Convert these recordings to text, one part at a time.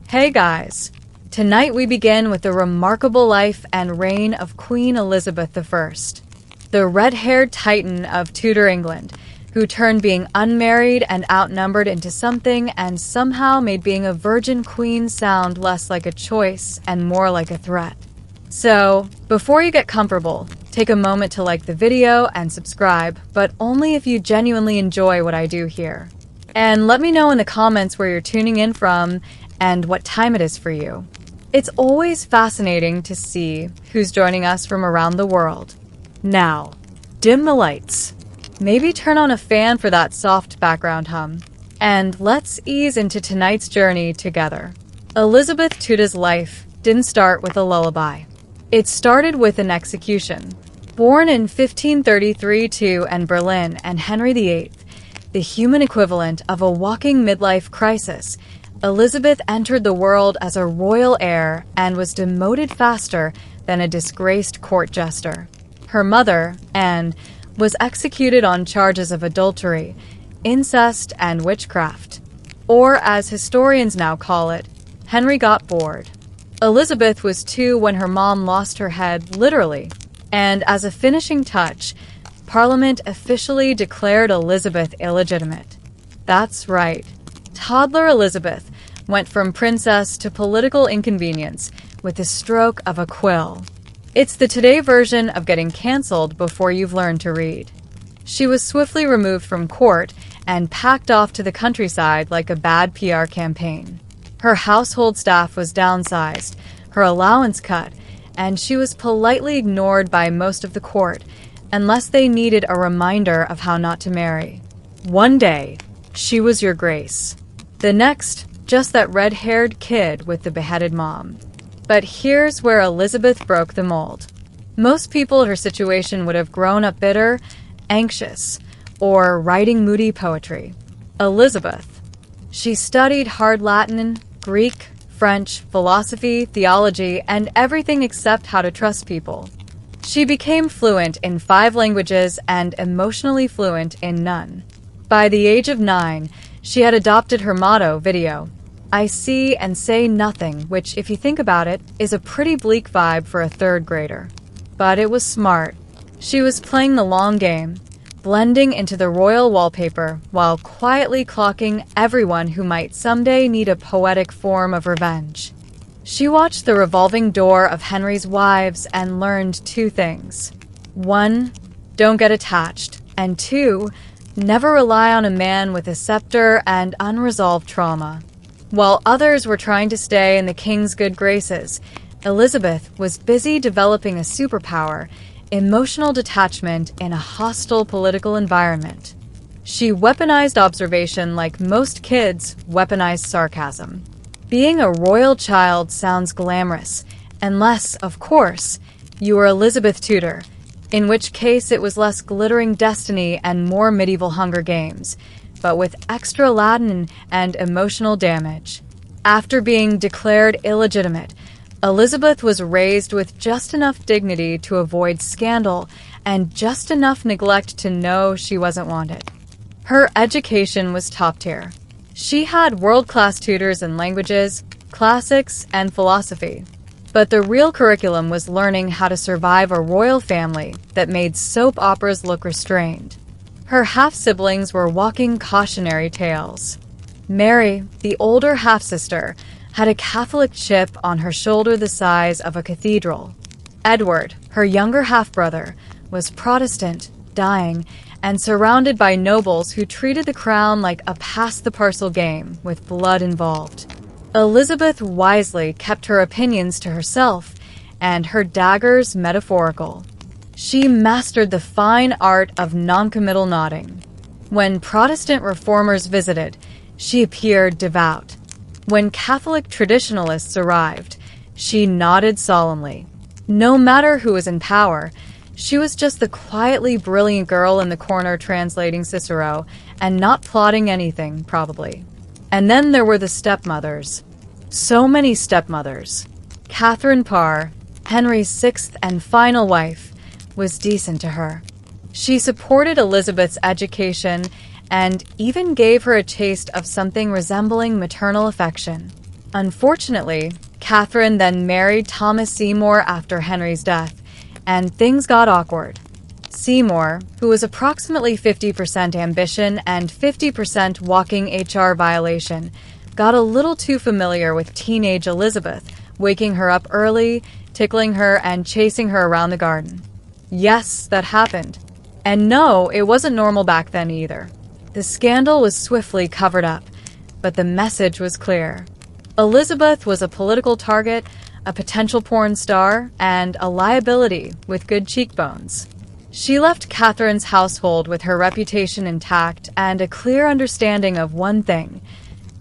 Hey guys! Tonight we begin with the remarkable life and reign of Queen Elizabeth I, the red-haired titan of Tudor England, who turned being unmarried and outnumbered into something and somehow made being a virgin queen sound less like a choice and more like a threat. So, before you get comfortable, take a moment to like the video and subscribe, but only if you genuinely enjoy what I do here. And let me know in the comments where you're tuning in from and what time it is for you. It's always fascinating to see who's joining us from around the world. Now, dim the lights. Maybe turn on a fan for that soft background hum. And let's ease into tonight's journey together. Elizabeth Tudor's life didn't start with a lullaby. It started with an execution. Born in 1533 in Berlin and Henry VIII, the human equivalent of a walking midlife crisis, Elizabeth entered the world as a royal heir and was demoted faster than a disgraced court jester. Her mother, Anne, was executed on charges of adultery, incest, and witchcraft. Or, as historians now call it, Henry got bored. Elizabeth was 2 when her mom lost her head, literally, and as a finishing touch, Parliament officially declared Elizabeth illegitimate. That's right. Toddler Elizabeth went from princess to political inconvenience with the stroke of a quill. It's the today version of getting cancelled before you've learned to read. She was swiftly removed from court and packed off to the countryside like a bad PR campaign. Her household staff was downsized, her allowance cut, and she was politely ignored by most of the court unless they needed a reminder of how not to marry. One day, she was your grace. The next, just that red-haired kid with the beheaded mom. But here's where Elizabeth broke the mold. Most people in her situation would have grown up bitter, anxious, or writing moody poetry. Elizabeth. She studied hard Latin, Greek, French, philosophy, theology, and everything except how to trust people. She became fluent in 5 languages and emotionally fluent in none. By the age of 9, she had adopted her motto, video. I see and say nothing, which, if you think about it, is a pretty bleak vibe for a 3rd grader. But it was smart. She was playing the long game, blending into the royal wallpaper while quietly clocking everyone who might someday need a poetic form of revenge. She watched the revolving door of Henry's wives and learned 2 things. 1, don't get attached, and 2, never rely on a man with a scepter and unresolved trauma. While others were trying to stay in the king's good graces, Elizabeth was busy developing a superpower, emotional detachment in a hostile political environment. She weaponized observation like most kids weaponize sarcasm. Being a royal child sounds glamorous, unless, of course, you were Elizabeth Tudor, in which case it was less glittering destiny and more medieval Hunger Games, but with extra Latin and emotional damage. After being declared illegitimate, Elizabeth was raised with just enough dignity to avoid scandal and just enough neglect to know she wasn't wanted. Her education was top tier. She had world-class tutors in languages, classics, and philosophy. But the real curriculum was learning how to survive a royal family that made soap operas look restrained. Her half-siblings were walking cautionary tales. Mary, the older half-sister, had a Catholic chip on her shoulder the size of a cathedral. Edward, her younger half-brother, was Protestant, dying, and surrounded by nobles who treated the crown like a pass-the-parcel game with blood involved. Elizabeth wisely kept her opinions to herself, and her daggers metaphorical. She mastered the fine art of noncommittal nodding. When Protestant reformers visited, she appeared devout. When Catholic traditionalists arrived, she nodded solemnly. No matter who was in power, she was just the quietly brilliant girl in the corner translating Cicero and not plotting anything, probably. And then there were the stepmothers. So many stepmothers. Catherine Parr, Henry's 6th and final wife, was decent to her. She supported Elizabeth's education and even gave her a taste of something resembling maternal affection. Unfortunately, Catherine then married Thomas Seymour after Henry's death, and things got awkward. Seymour, who was approximately 50% ambition and 50% walking HR violation, got a little too familiar with teenage Elizabeth, waking her up early, tickling her, and chasing her around the garden. Yes, that happened. And no, it wasn't normal back then either. The scandal was swiftly covered up, but the message was clear. Elizabeth was a political target, a potential porn star, and a liability with good cheekbones. She left Catherine's household with her reputation intact and a clear understanding of one thing: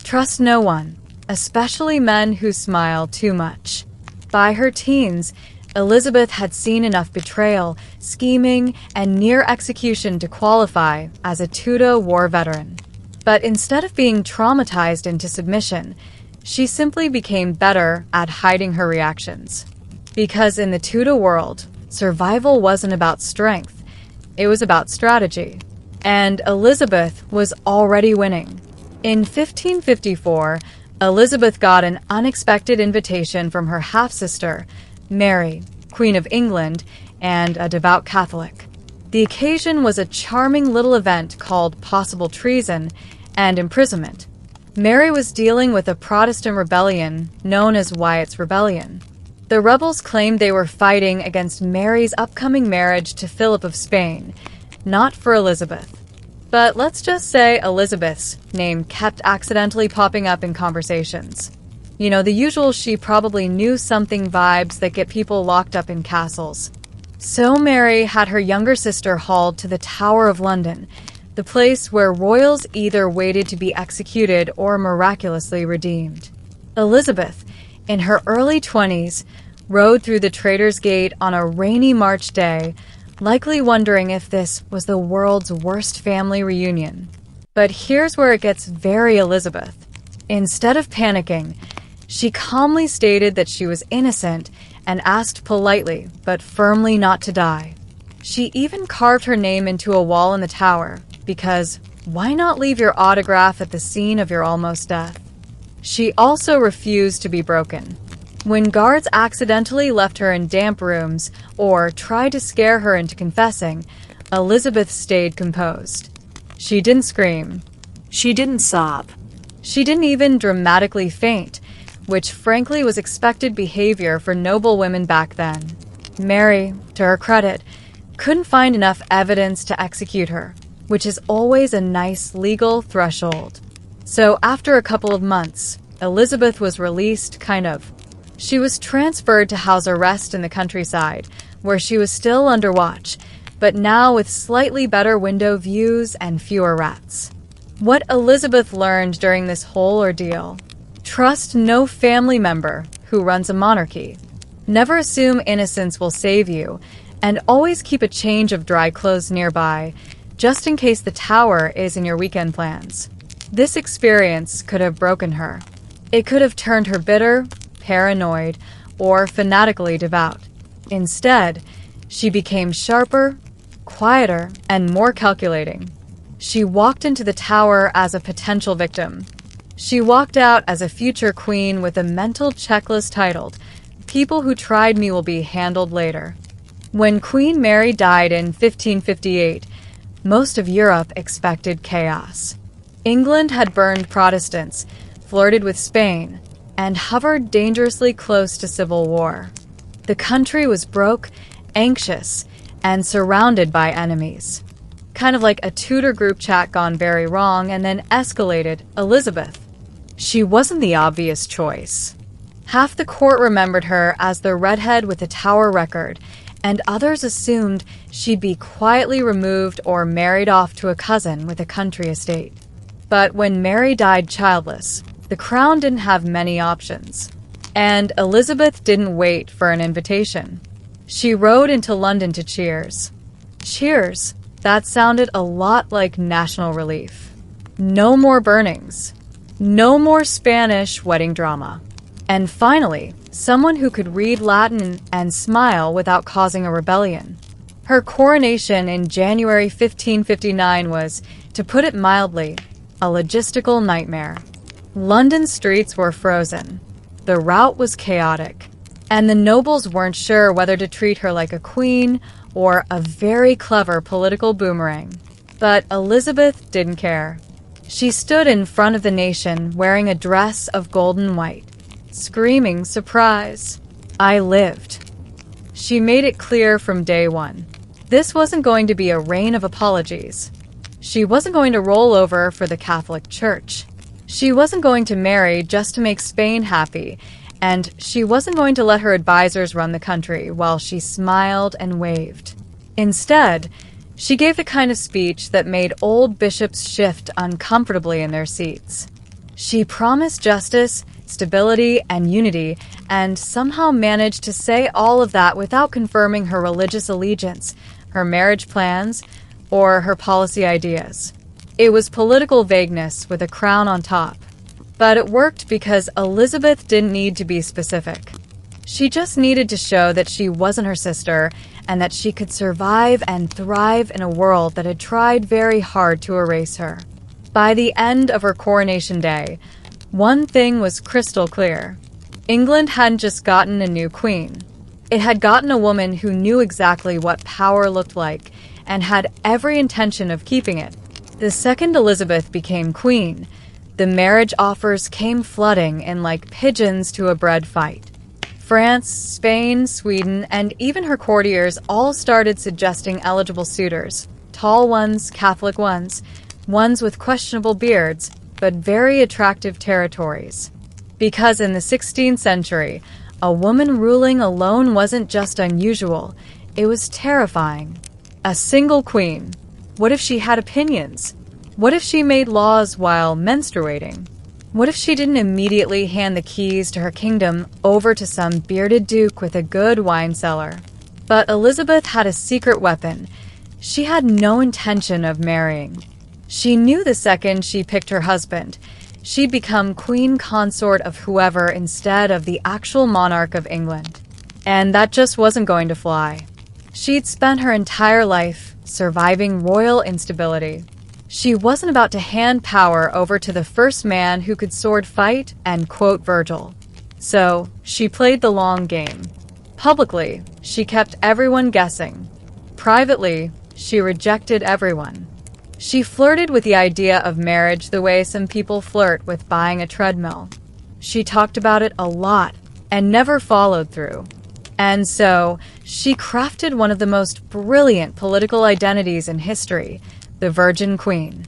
trust no one, especially men who smile too much. By her teens, Elizabeth had seen enough betrayal, scheming, and near execution to qualify as a Tudor war veteran. But instead of being traumatized into submission, she simply became better at hiding her reactions. Because in the Tudor world, survival wasn't about strength, it was about strategy. And Elizabeth was already winning. In 1554, Elizabeth got an unexpected invitation from her half-sister, Mary, Queen of England, and a devout Catholic. The occasion was a charming little event called possible treason and imprisonment. Mary was dealing with a Protestant rebellion known as Wyatt's Rebellion. The rebels claimed they were fighting against Mary's upcoming marriage to Philip of Spain, not for Elizabeth. But let's just say Elizabeth's name kept accidentally popping up in conversations. You know, the usual she probably knew something vibes that get people locked up in castles. So Mary had her younger sister hauled to the Tower of London, the place where royals either waited to be executed or miraculously redeemed. Elizabeth, in her early 20s, rode through the Traitor's Gate on a rainy March day, likely wondering if this was the world's worst family reunion. But here's where it gets very Elizabeth. Instead of panicking, she calmly stated that she was innocent and asked politely but firmly not to die. She even carved her name into a wall in the tower, because why not leave your autograph at the scene of your almost death? She also refused to be broken. When guards accidentally left her in damp rooms or tried to scare her into confessing, Elizabeth stayed composed. She didn't scream. She didn't sob. She didn't even dramatically faint, which frankly was expected behavior for noble women back then. Mary, to her credit, couldn't find enough evidence to execute her, which is always a nice legal threshold. So after a couple of months, Elizabeth was released, kind of. She was transferred to house arrest in the countryside, where she was still under watch, but now with slightly better window views and fewer rats. What Elizabeth learned during this whole ordeal: trust no family member who runs a monarchy. Never assume innocence will save you, and always keep a change of dry clothes nearby, just in case the tower is in your weekend plans. This experience could have broken her. It could have turned her bitter, paranoid, or fanatically devout. Instead, she became sharper, quieter, and more calculating. She walked into the tower as a potential victim. She walked out as a future queen with a mental checklist titled, "People who tried me will be handled later." When Queen Mary died in 1558, most of Europe expected chaos. England had burned Protestants, flirted with Spain, and hovered dangerously close to civil war. The country was broke, anxious, and surrounded by enemies. Kind of like a Tudor group chat gone very wrong and then escalated. Elizabeth. She wasn't the obvious choice. Half the court remembered her as the redhead with the Tower record, and others assumed she'd be quietly removed or married off to a cousin with a country estate. But when Mary died childless, the crown didn't have many options. And Elizabeth didn't wait for an invitation. She rode into London to Cheers. Cheers, that sounded a lot like National Relief. No more burnings. No more Spanish wedding drama. And finally, someone who could read Latin and smile without causing a rebellion. Her coronation in January 1559 was, to put it mildly, a logistical nightmare. London streets were frozen. The route was chaotic, and the nobles weren't sure whether to treat her like a queen or a very clever political boomerang. But Elizabeth didn't care. She stood in front of the nation wearing a dress of golden white, screaming surprise. I lived. She made it clear from day one. This wasn't going to be a reign of apologies. She wasn't going to roll over for the Catholic Church. She wasn't going to marry just to make Spain happy, and she wasn't going to let her advisors run the country while she smiled and waved. Instead, she gave the kind of speech that made old bishops shift uncomfortably in their seats. She promised justice, stability, and unity, and somehow managed to say all of that without confirming her religious allegiance, her marriage plans, or her policy ideas. It was political vagueness with a crown on top. But it worked because Elizabeth didn't need to be specific. She just needed to show that she wasn't her sister and that she could survive and thrive in a world that had tried very hard to erase her. By the end of her coronation day, one thing was crystal clear. England hadn't just gotten a new queen. It had gotten a woman who knew exactly what power looked like and had every intention of keeping it. The second Elizabeth became queen, the marriage offers came flooding in like pigeons to a bread fight. France, Spain, Sweden, and even her courtiers all started suggesting eligible suitors. Tall ones, Catholic ones with questionable beards, but very attractive territories. Because in the 16th century, a woman ruling alone wasn't just unusual, it was terrifying. A single queen. What if she had opinions? What if she made laws while menstruating? What if she didn't immediately hand the keys to her kingdom over to some bearded duke with a good wine cellar? But Elizabeth had a secret weapon. She had no intention of marrying. She knew the second she picked her husband, she'd become queen consort of whoever instead of the actual monarch of England. And that just wasn't going to fly. She'd spent her entire life surviving royal instability. She wasn't about to hand power over to the first man who could sword fight and quote Virgil. So, she played the long game. Publicly, she kept everyone guessing. Privately, she rejected everyone. She flirted with the idea of marriage the way some people flirt with buying a treadmill. She talked about it a lot and never followed through. And so, she crafted one of the most brilliant political identities in history, the Virgin Queen.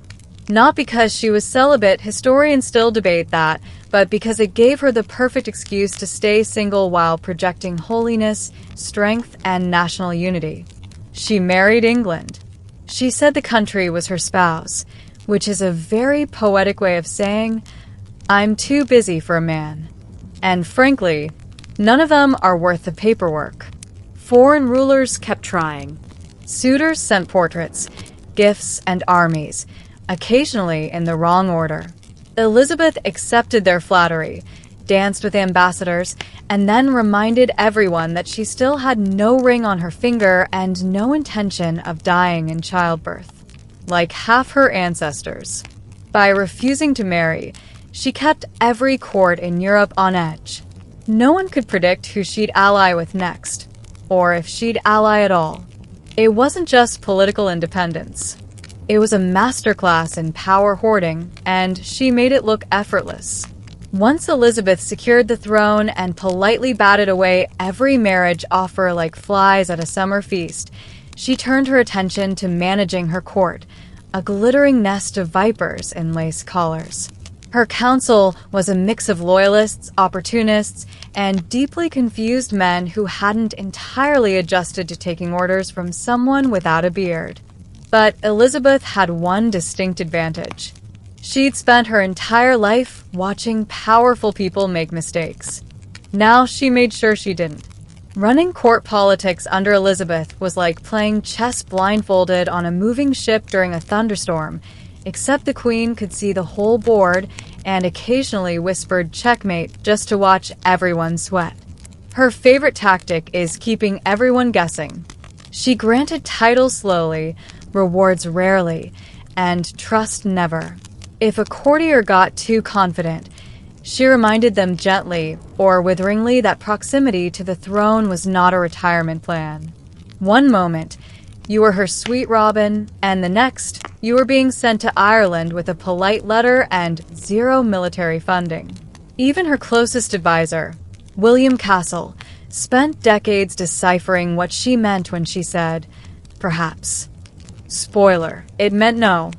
Not because she was celibate, historians still debate that, but because it gave her the perfect excuse to stay single while projecting holiness, strength, and national unity. She married England. She said the country was her spouse, which is a very poetic way of saying, I'm too busy for a man. And frankly, none of them are worth the paperwork. Foreign rulers kept trying. Suitors sent portraits, gifts, and armies, occasionally in the wrong order. Elizabeth accepted their flattery, danced with ambassadors, and then reminded everyone that she still had no ring on her finger and no intention of dying in childbirth, like half her ancestors. By refusing to marry, she kept every court in Europe on edge. No one could predict who she'd ally with next, or if she'd ally at all. It wasn't just political independence. It was a masterclass in power hoarding, and she made it look effortless. Once Elizabeth secured the throne and politely batted away every marriage offer like flies at a summer feast, she turned her attention to managing her court, a glittering nest of vipers in lace collars. Her council was a mix of loyalists, opportunists, and deeply confused men who hadn't entirely adjusted to taking orders from someone without a beard. But Elizabeth had one distinct advantage. She'd spent her entire life watching powerful people make mistakes. Now she made sure she didn't. Running court politics under Elizabeth was like playing chess blindfolded on a moving ship during a thunderstorm, except the queen could see the whole board and occasionally whispered checkmate just to watch everyone sweat. Her favorite tactic is keeping everyone guessing. She granted titles slowly, rewards rarely, and trust never. If a courtier got too confident, She reminded them gently or witheringly that proximity to the throne was not a retirement plan. One moment, you were her sweet Robin, and the next, you were being sent to Ireland with a polite letter and zero military funding. Even her closest advisor, William Castle, spent decades deciphering what she meant when she said, "perhaps." Spoiler, it meant no.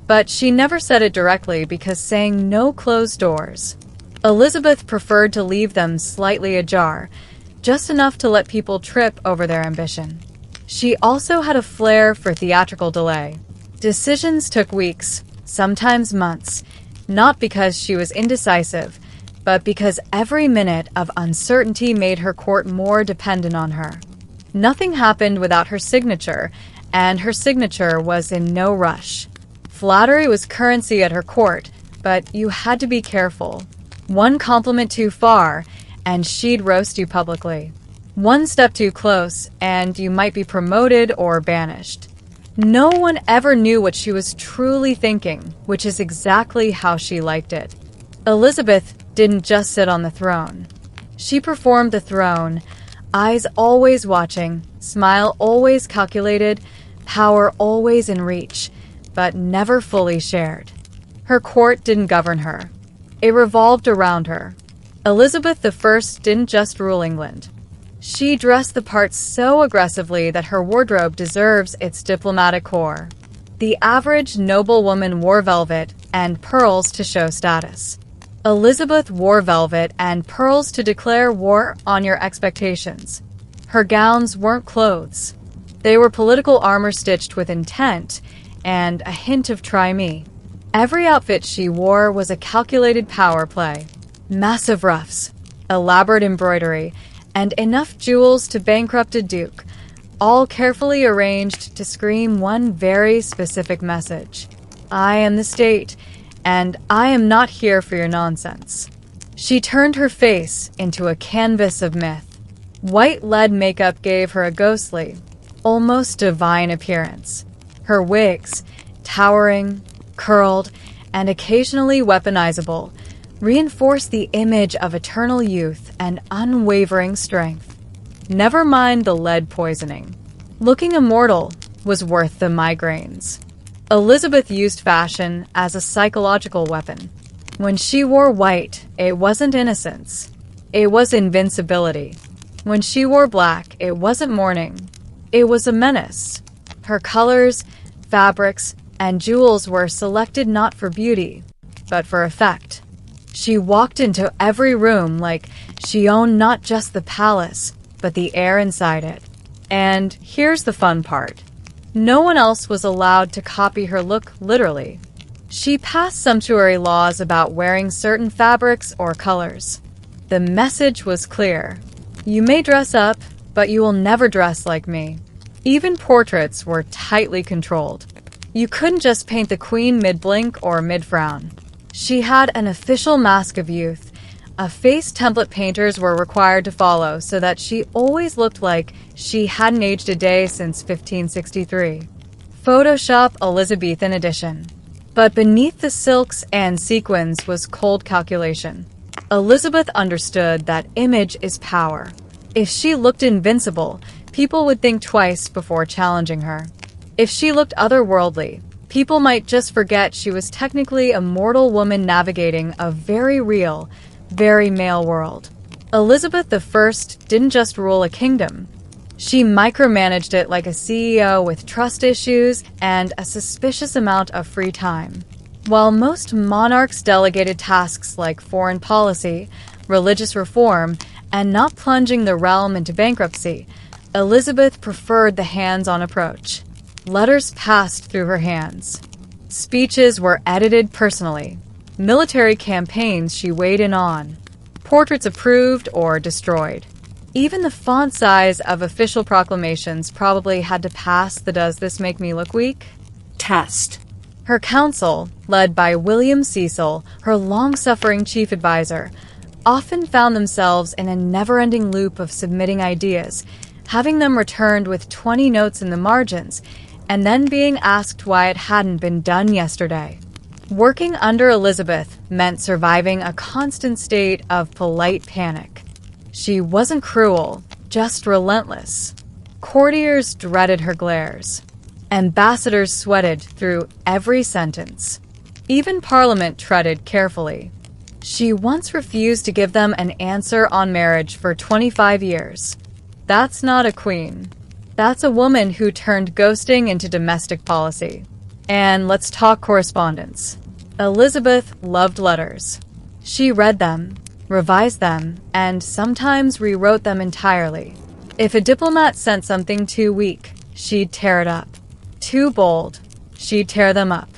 But she never said it directly because saying no closed doors. Elizabeth preferred to leave them slightly ajar, just enough to let people trip over their ambition. She also had a flair for theatrical delay. Decisions took weeks, sometimes months, not because she was indecisive, but because every minute of uncertainty made her court more dependent on her. Nothing happened without her signature, and her signature was in no rush. Flattery was currency at her court, but you had to be careful. One compliment too far, and she'd roast you publicly. One step too close, and you might be promoted or banished. No one ever knew what she was truly thinking, which is exactly how she liked it. Elizabeth didn't just sit on the throne. She performed the throne, eyes always watching, smile always calculated, power always in reach, but never fully shared. Her court didn't govern her. It revolved around her. Elizabeth I didn't just rule England. She dressed the part so aggressively that her wardrobe deserves its diplomatic core. The average noblewoman wore velvet and pearls to show status. Elizabeth wore velvet and pearls to declare war on your expectations. Her gowns weren't clothes. They were political armor stitched with intent and a hint of try me. Every outfit she wore was a calculated power play. Massive ruffs, elaborate embroidery, and enough jewels to bankrupt a duke, all carefully arranged to scream one very specific message. I am the state, and I am not here for your nonsense. She turned her face into a canvas of myth. White lead makeup gave her a ghostly, almost divine appearance. Her wigs, towering, curled, and occasionally weaponizable, reinforced the image of eternal youth and unwavering strength. Never mind the lead poisoning. Looking immortal was worth the migraines. Elizabeth used fashion as a psychological weapon. When she wore white, it wasn't innocence. It was invincibility. When she wore black, it wasn't mourning. It was a menace. Her colors, fabrics, and jewels were selected not for beauty, but for effect. She walked into every room like she owned not just the palace, but the air inside it. And here's the fun part. No one else was allowed to copy her look literally. She passed sumptuary laws about wearing certain fabrics or colors. The message was clear. You may dress up, but you will never dress like me. Even portraits were tightly controlled. You couldn't just paint the queen mid-blink or mid-frown. She had an official mask of youth, a face template painters were required to follow so that she always looked like she hadn't aged a day since 1563. Photoshop Elizabethan edition. But beneath the silks and sequins was cold calculation. Elizabeth understood that image is power. If she looked invincible, people would think twice before challenging her. If she looked otherworldly, people might just forget she was technically a mortal woman navigating a very real, very male world. Elizabeth I didn't just rule a kingdom. She micromanaged it like a CEO with trust issues and a suspicious amount of free time. While most monarchs delegated tasks like foreign policy, religious reform, and not plunging the realm into bankruptcy, Elizabeth preferred the hands-on approach. Letters passed through her hands. Speeches were edited personally. Military campaigns she weighed in on. Portraits approved or destroyed. Even the font size of official proclamations probably had to pass the "Does this make me look weak?" test. Her council, led by William Cecil, her long-suffering chief advisor, often found themselves in a never-ending loop of submitting ideas, having them returned with 20 notes in the margins, and then being asked why it hadn't been done yesterday. Working under Elizabeth meant surviving a constant state of polite panic. She wasn't cruel, just relentless. Courtiers dreaded her glares. Ambassadors sweated through every sentence. Even Parliament treaded carefully. She once refused to give them an answer on marriage for 25 years. That's not a queen. That's a woman who turned ghosting into domestic policy. And let's talk correspondence. Elizabeth loved letters. She read them, revised them, and sometimes rewrote them entirely. If a diplomat sent something too weak, she'd tear it up. Too bold, she'd tear them up.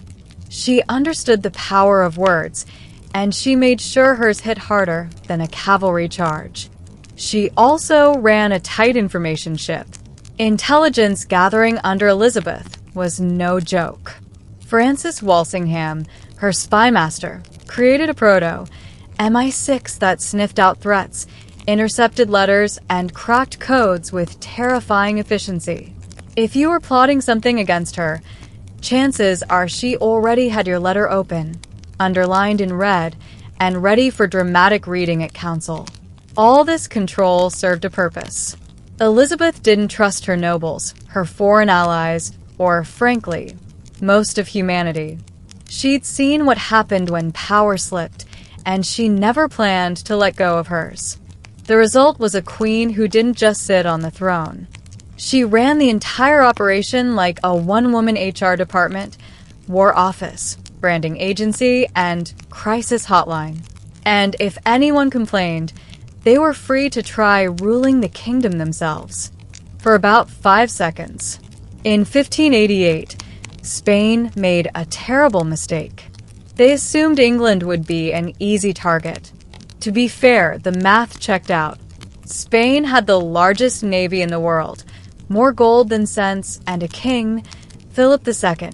She understood the power of words, and she made sure hers hit harder than a cavalry charge. She also ran a tight information ship. Intelligence gathering under Elizabeth was no joke. Francis Walsingham, her spy master, created a proto, MI6 that sniffed out threats, intercepted letters, and cracked codes with terrifying efficiency. If you were plotting something against her, chances are she already had your letter open, underlined in red, and ready for dramatic reading at council. All this control served a purpose. Elizabeth didn't trust her nobles, her foreign allies, or, frankly, most of humanity. She'd seen what happened when power slipped, and she never planned to let go of hers. The result was a queen who didn't just sit on the throne. She ran the entire operation like a one-woman HR department, war office, branding agency, and crisis hotline. And if anyone complained, they were free to try ruling the kingdom themselves. For about 5 seconds. In 1588, Spain made a terrible mistake. They assumed England would be an easy target. To be fair, the math checked out. Spain had the largest navy in the world, more gold than sense, and a king, Philip II,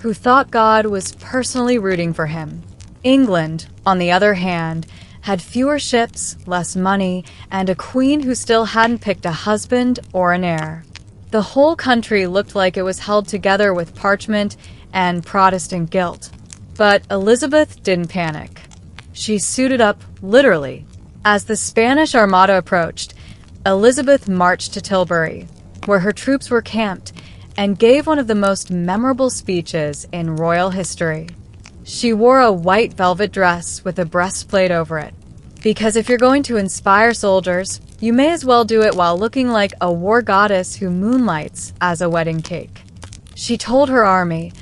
who thought God was personally rooting for him. England, on the other hand, had fewer ships, less money, and a queen who still hadn't picked a husband or an heir. The whole country looked like it was held together with parchment and Protestant guilt. But Elizabeth didn't panic. She suited up, literally. As the Spanish Armada approached, Elizabeth marched to Tilbury, where her troops were camped, and gave one of the most memorable speeches in royal history. She wore a white velvet dress with a breastplate over it. Because if you're going to inspire soldiers, you may as well do it while looking like a war goddess who moonlights as a wedding cake. She told her army,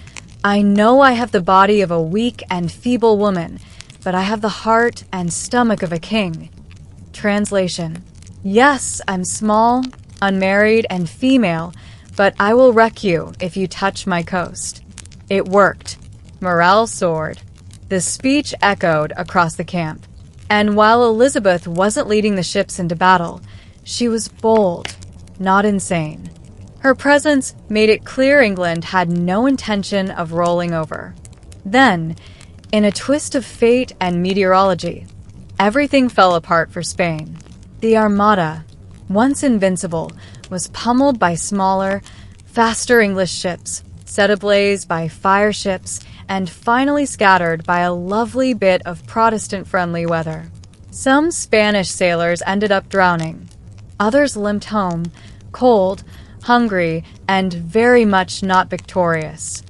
"I know I have the body of a weak and feeble woman, but I have the heart and stomach of a king." Translation: Yes, I'm small, unmarried, and female, but I will wreck you if you touch my coast. It worked. Morale soared. The speech echoed across the camp. And while Elizabeth wasn't leading the ships into battle, she was bold, not insane. Her presence made it clear England had no intention of rolling over. Then, in a twist of fate and meteorology, everything fell apart for Spain. The Armada, once invincible, was pummeled by smaller, faster English ships, set ablaze by fire ships, and finally scattered by a lovely bit of Protestant-friendly weather. Some Spanish sailors ended up drowning. Others limped home, cold, hungry, and very much not victorious.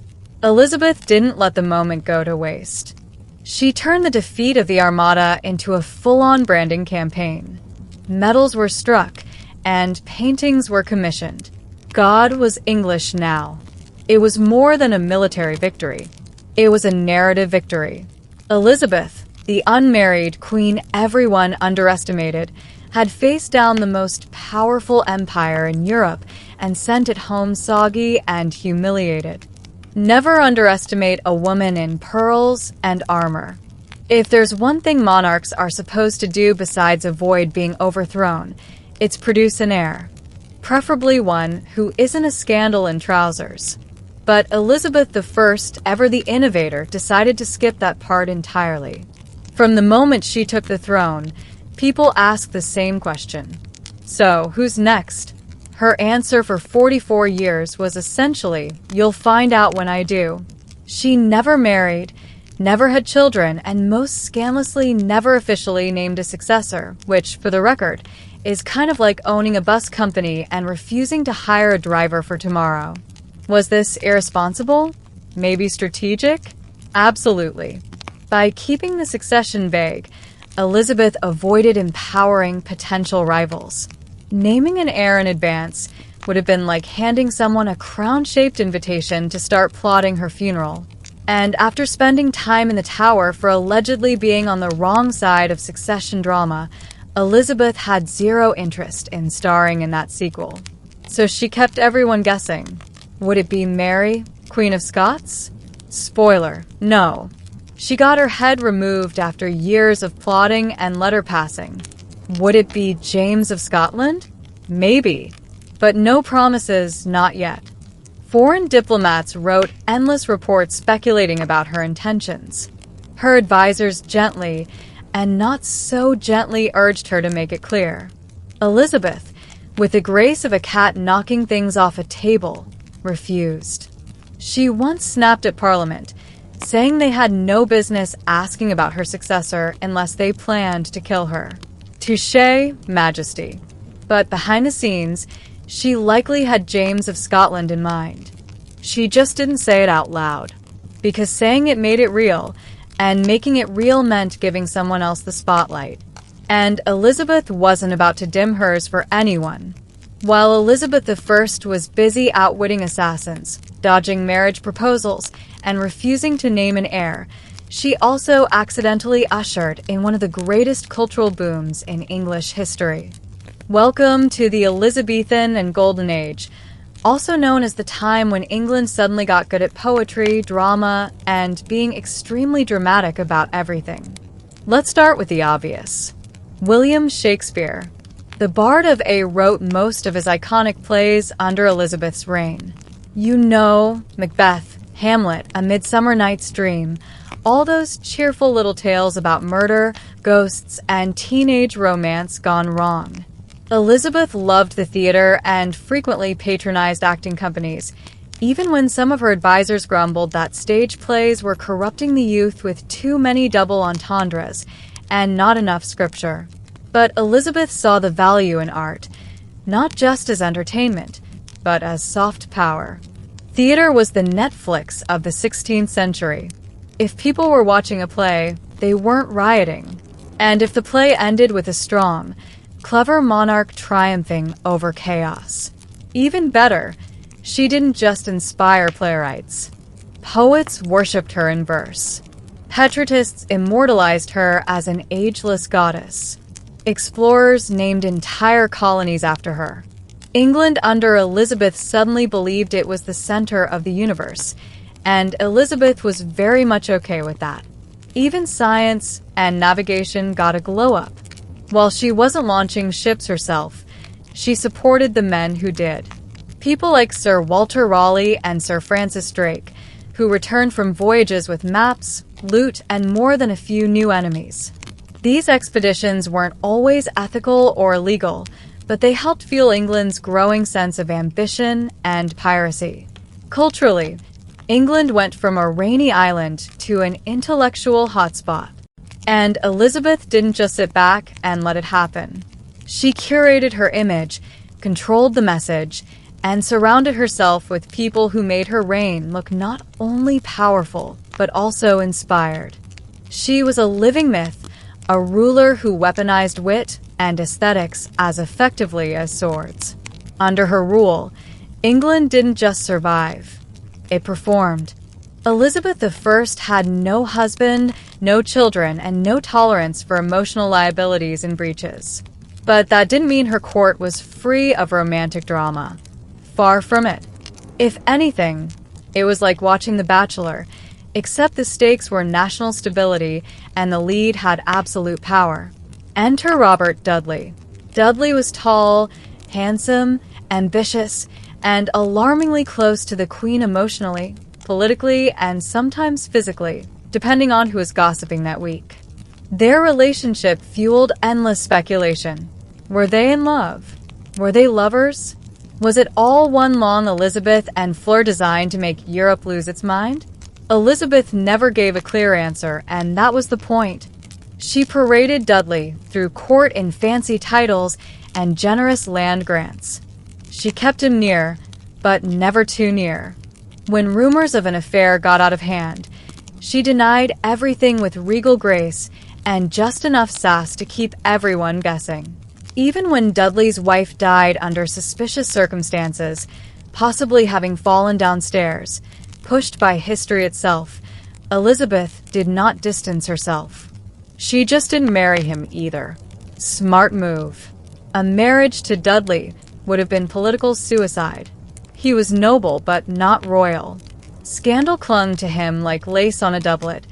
Elizabeth didn't let the moment go to waste. She turned the defeat of the Armada into a full-on branding campaign. Medals were struck, and paintings were commissioned. God was English now. It was more than a military victory. It was a narrative victory. Elizabeth, the unmarried queen everyone underestimated, had faced down the most powerful empire in Europe and sent it home soggy and humiliated. Never underestimate a woman in pearls and armor. If there's one thing monarchs are supposed to do besides avoid being overthrown, it's produce an heir. Preferably one who isn't a scandal in trousers. But Elizabeth I, ever the innovator, decided to skip that part entirely. From the moment she took the throne, people asked the same question. So, who's next? Her answer for 44 years was essentially, "You'll find out when I do." She never married, never had children, and most scandalously never officially named a successor, which, for the record, is kind of like owning a bus company and refusing to hire a driver for tomorrow. Was this irresponsible? Maybe strategic? Absolutely. By keeping the succession vague, Elizabeth avoided empowering potential rivals. Naming an heir in advance would have been like handing someone a crown-shaped invitation to start plotting her funeral. And after spending time in the Tower for allegedly being on the wrong side of succession drama, Elizabeth had zero interest in starring in that sequel. So she kept everyone guessing. Would it be Mary, Queen of Scots? Spoiler, no. She got her head removed after years of plotting and letter passing. Would it be James of Scotland? Maybe. But no promises, not yet. Foreign diplomats wrote endless reports speculating about her intentions. Her advisors gently, and not so gently, urged her to make it clear. Elizabeth, with the grace of a cat knocking things off a table, refused. She once snapped at Parliament, saying they had no business asking about her successor unless they planned to kill her. Touché, Majesty. But behind the scenes, she likely had James of Scotland in mind. She just didn't say it out loud, because saying it made it real, and making it real meant giving someone else the spotlight. And Elizabeth wasn't about to dim hers for anyone. While Elizabeth I was busy outwitting assassins, dodging marriage proposals, and refusing to name an heir, she also accidentally ushered in one of the greatest cultural booms in English history. Welcome to the Elizabethan and Golden Age, also known as the time when England suddenly got good at poetry, drama, and being extremely dramatic about everything. Let's start with the obvious. William Shakespeare. The Bard of A wrote most of his iconic plays under Elizabeth's reign. You know, Macbeth, Hamlet, A Midsummer Night's Dream, all those cheerful little tales about murder, ghosts, and teenage romance gone wrong. Elizabeth loved the theater and frequently patronized acting companies, even when some of her advisors grumbled that stage plays were corrupting the youth with too many double entendres and not enough scripture. But Elizabeth saw the value in art, not just as entertainment, but as soft power. Theater was the Netflix of the 16th century. If people were watching a play, they weren't rioting. And if the play ended with a strong, clever monarch triumphing over chaos. Even better, she didn't just inspire playwrights. Poets worshipped her in verse. Petratists immortalized her as an ageless goddess. Explorers named entire colonies after her. England under Elizabeth suddenly believed it was the center of the universe, and Elizabeth was very much okay with that. Even science and navigation got a glow-up. While she wasn't launching ships herself, she supported the men who did. People like Sir Walter Raleigh and Sir Francis Drake, who returned from voyages with maps, loot, and more than a few new enemies. These expeditions weren't always ethical or legal, but they helped fuel England's growing sense of ambition and piracy. Culturally, England went from a rainy island to an intellectual hotspot. And Elizabeth didn't just sit back and let it happen. She curated her image, controlled the message, and surrounded herself with people who made her reign look not only powerful, but also inspired. She was a living myth, a ruler who weaponized wit and aesthetics as effectively as swords. Under her rule, England didn't just survive. It performed. Elizabeth I had no husband, no children, and no tolerance for emotional liabilities and breaches. But that didn't mean her court was free of romantic drama. Far from it. If anything, it was like watching The Bachelor, except the stakes were national stability and the lead had absolute power. Enter Robert Dudley. Dudley was tall, handsome, ambitious, and alarmingly close to the Queen emotionally, politically, and sometimes physically, depending on who was gossiping that week. Their relationship fueled endless speculation. Were they in love? Were they lovers? Was it all one long Elizabeth and Fleur design to make Europe lose its mind? Elizabeth never gave a clear answer, and that was the point. She paraded Dudley through court in fancy titles and generous land grants. She kept him near, but never too near. When rumors of an affair got out of hand, she denied everything with regal grace and just enough sass to keep everyone guessing. Even when Dudley's wife died under suspicious circumstances, possibly having fallen downstairs, pushed by history itself, Elizabeth did not distance herself. She just didn't marry him either. Smart move. A marriage to Dudley would have been political suicide. He was noble but not royal. Scandal clung to him like lace on a doublet,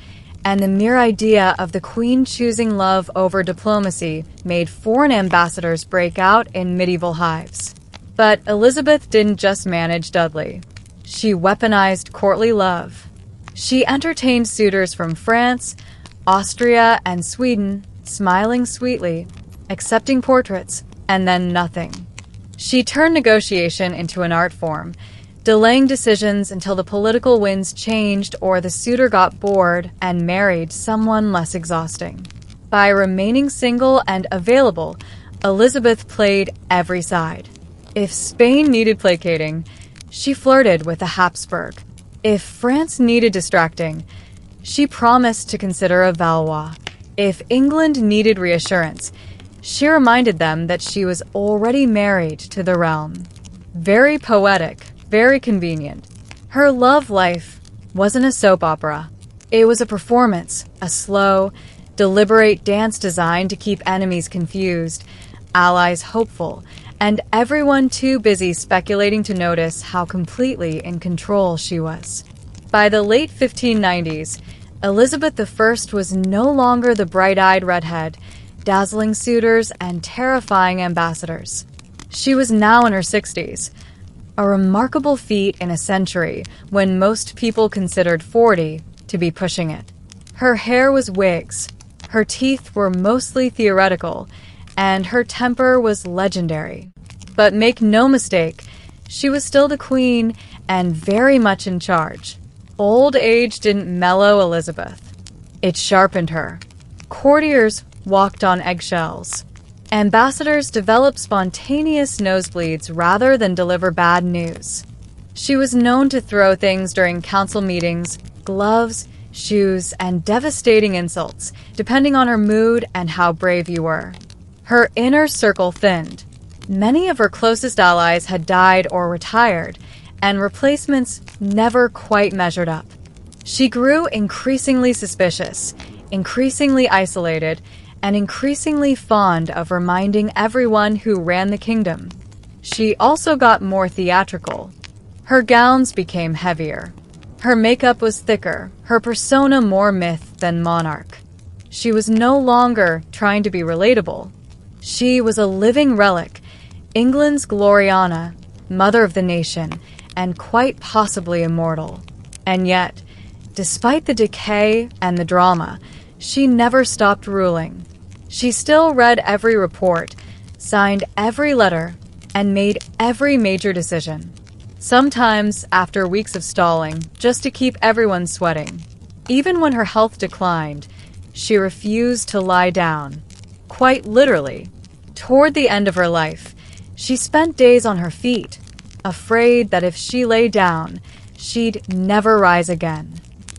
and the mere idea of the Queen choosing love over diplomacy made foreign ambassadors break out in medieval hives. But Elizabeth didn't just manage Dudley. She weaponized courtly love. She entertained suitors from France, Austria, and Sweden, smiling sweetly, accepting portraits, and then nothing. She turned negotiation into an art form, delaying decisions until the political winds changed or the suitor got bored and married someone less exhausting. By remaining single and available, Elizabeth played every side. If Spain needed placating, she flirted with the Habsburg. If France needed distracting, she promised to consider a Valois. If England needed reassurance, she reminded them that she was already married to the realm. Very poetic, very convenient. Her love life wasn't a soap opera. It was a performance, a slow, deliberate dance designed to keep enemies confused, allies hopeful, and everyone too busy speculating to notice how completely in control she was. By the late 1590s, Elizabeth I was no longer the bright-eyed redhead, dazzling suitors and terrifying ambassadors. She was now in her 60s, a remarkable feat in a century when most people considered 40 to be pushing it. Her hair was wigs, her teeth were mostly theoretical, and her temper was legendary. But make no mistake, she was still the queen and very much in charge. Old age didn't mellow Elizabeth. It sharpened her. Courtiers walked on eggshells. Ambassadors developed spontaneous nosebleeds rather than deliver bad news. She was known to throw things during council meetings, gloves, shoes, and devastating insults, depending on her mood and how brave you were. Her inner circle thinned. Many of her closest allies had died or retired, and replacements never quite measured up. She grew increasingly suspicious, increasingly isolated, and increasingly fond of reminding everyone who ran the kingdom. She also got more theatrical. Her gowns became heavier. Her makeup was thicker, her persona more myth than monarch. She was no longer trying to be relatable. She was a living relic, England's Gloriana, mother of the nation, and quite possibly immortal. And yet, despite the decay and the drama, she never stopped ruling. She still read every report, signed every letter, and made every major decision. Sometimes after weeks of stalling, just to keep everyone sweating. Even when her health declined, she refused to lie down. Quite literally. Toward the end of her life, she spent days on her feet, afraid that if she lay down, she'd never rise again.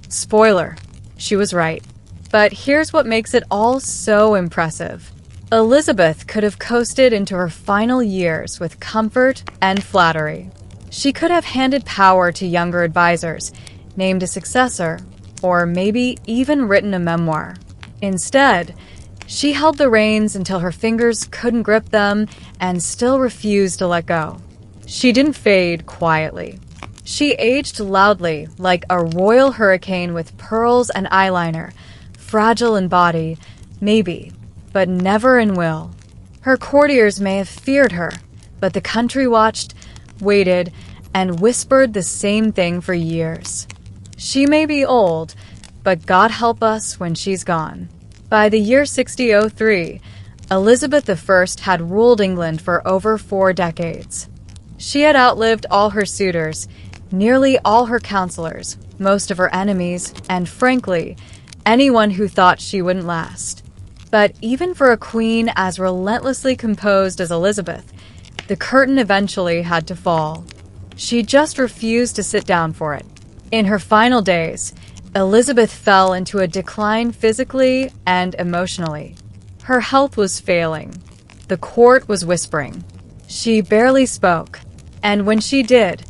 Spoiler, she was right. But here's what makes it all so impressive. Elizabeth could have coasted into her final years with comfort and flattery. She could have handed power to younger advisors, named a successor, or maybe even written a memoir. Instead, she held the reins until her fingers couldn't grip them and still refused to let go. She didn't fade quietly. She aged loudly, like a royal hurricane with pearls and eyeliner, fragile in body, maybe, but never in will. Her courtiers may have feared her, but the country watched, waited, and whispered the same thing for years. She may be old, but God help us when she's gone. By the year 6003, Elizabeth I had ruled England for over 4 decades. She had outlived all her suitors, nearly all her counselors, most of her enemies, and frankly, anyone who thought she wouldn't last. But even for a queen as relentlessly composed as Elizabeth, the curtain eventually had to fall. She just refused to sit down for it. In her final days, Elizabeth fell into a decline physically and emotionally. Her health was failing. The court was whispering. She barely spoke, and when she did,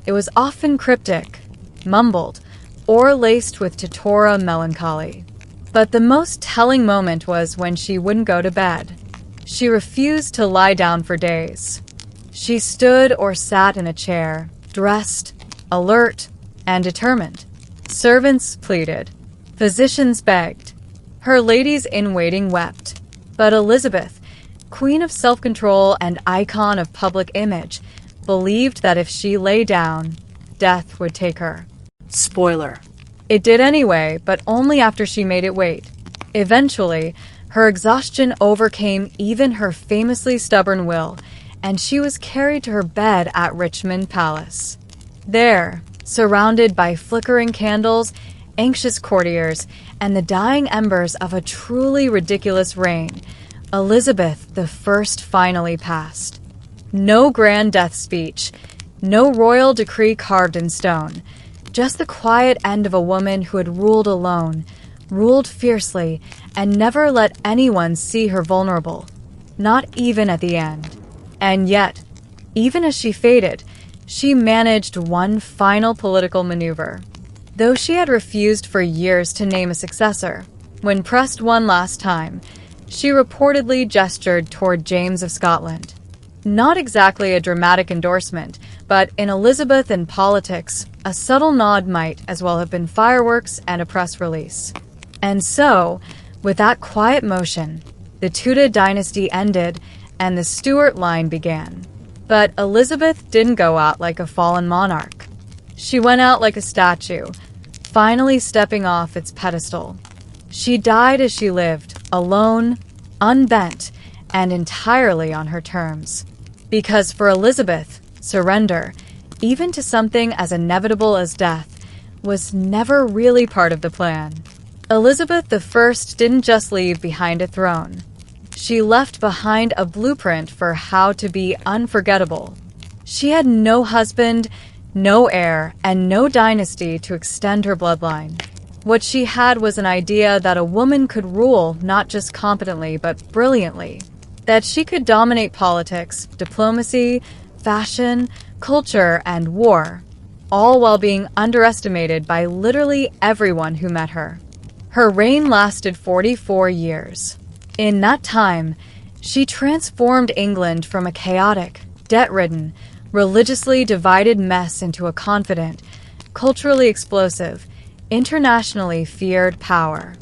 it was often cryptic, mumbled, or laced with Totora melancholy. But the most telling moment was when she wouldn't go to bed. She refused to lie down for days. She stood or sat in a chair, dressed, alert, and determined. Servants pleaded. Physicians begged. Her ladies-in-waiting wept. But Elizabeth, queen of self-control and icon of public image, believed that if she lay down, death would take her. Spoiler. It did anyway, but only after she made it wait. Eventually, her exhaustion overcame even her famously stubborn will, and she was carried to her bed at Richmond Palace. There, surrounded by flickering candles, anxious courtiers, and the dying embers of a truly ridiculous reign, Elizabeth I finally passed. No grand death speech, no royal decree carved in stone, just the quiet end of a woman who had ruled alone, ruled fiercely, and never let anyone see her vulnerable, not even at the end. And yet, even as she faded, she managed one final political maneuver. Though she had refused for years to name a successor, when pressed one last time, she reportedly gestured toward James of Scotland. Not exactly a dramatic endorsement, but in Elizabeth and politics, a subtle nod might as well have been fireworks and a press release. And so, with that quiet motion, the Tudor dynasty ended and the Stuart line began. But Elizabeth didn't go out like a fallen monarch. She went out like a statue, finally stepping off its pedestal. She died as she lived, alone, unbent, and entirely on her terms. Because for Elizabeth, surrender, even to something as inevitable as death, was never really part of the plan. Elizabeth I didn't just leave behind a throne. She left behind a blueprint for how to be unforgettable. She had no husband, no heir, and no dynasty to extend her bloodline. What she had was an idea that a woman could rule not just competently, but brilliantly. That she could dominate politics, diplomacy, fashion, culture, and war, all while being underestimated by literally everyone who met her. Her reign lasted 44 years. In that time, she transformed England from a chaotic, debt-ridden, religiously divided mess into a confident, culturally explosive, internationally feared power.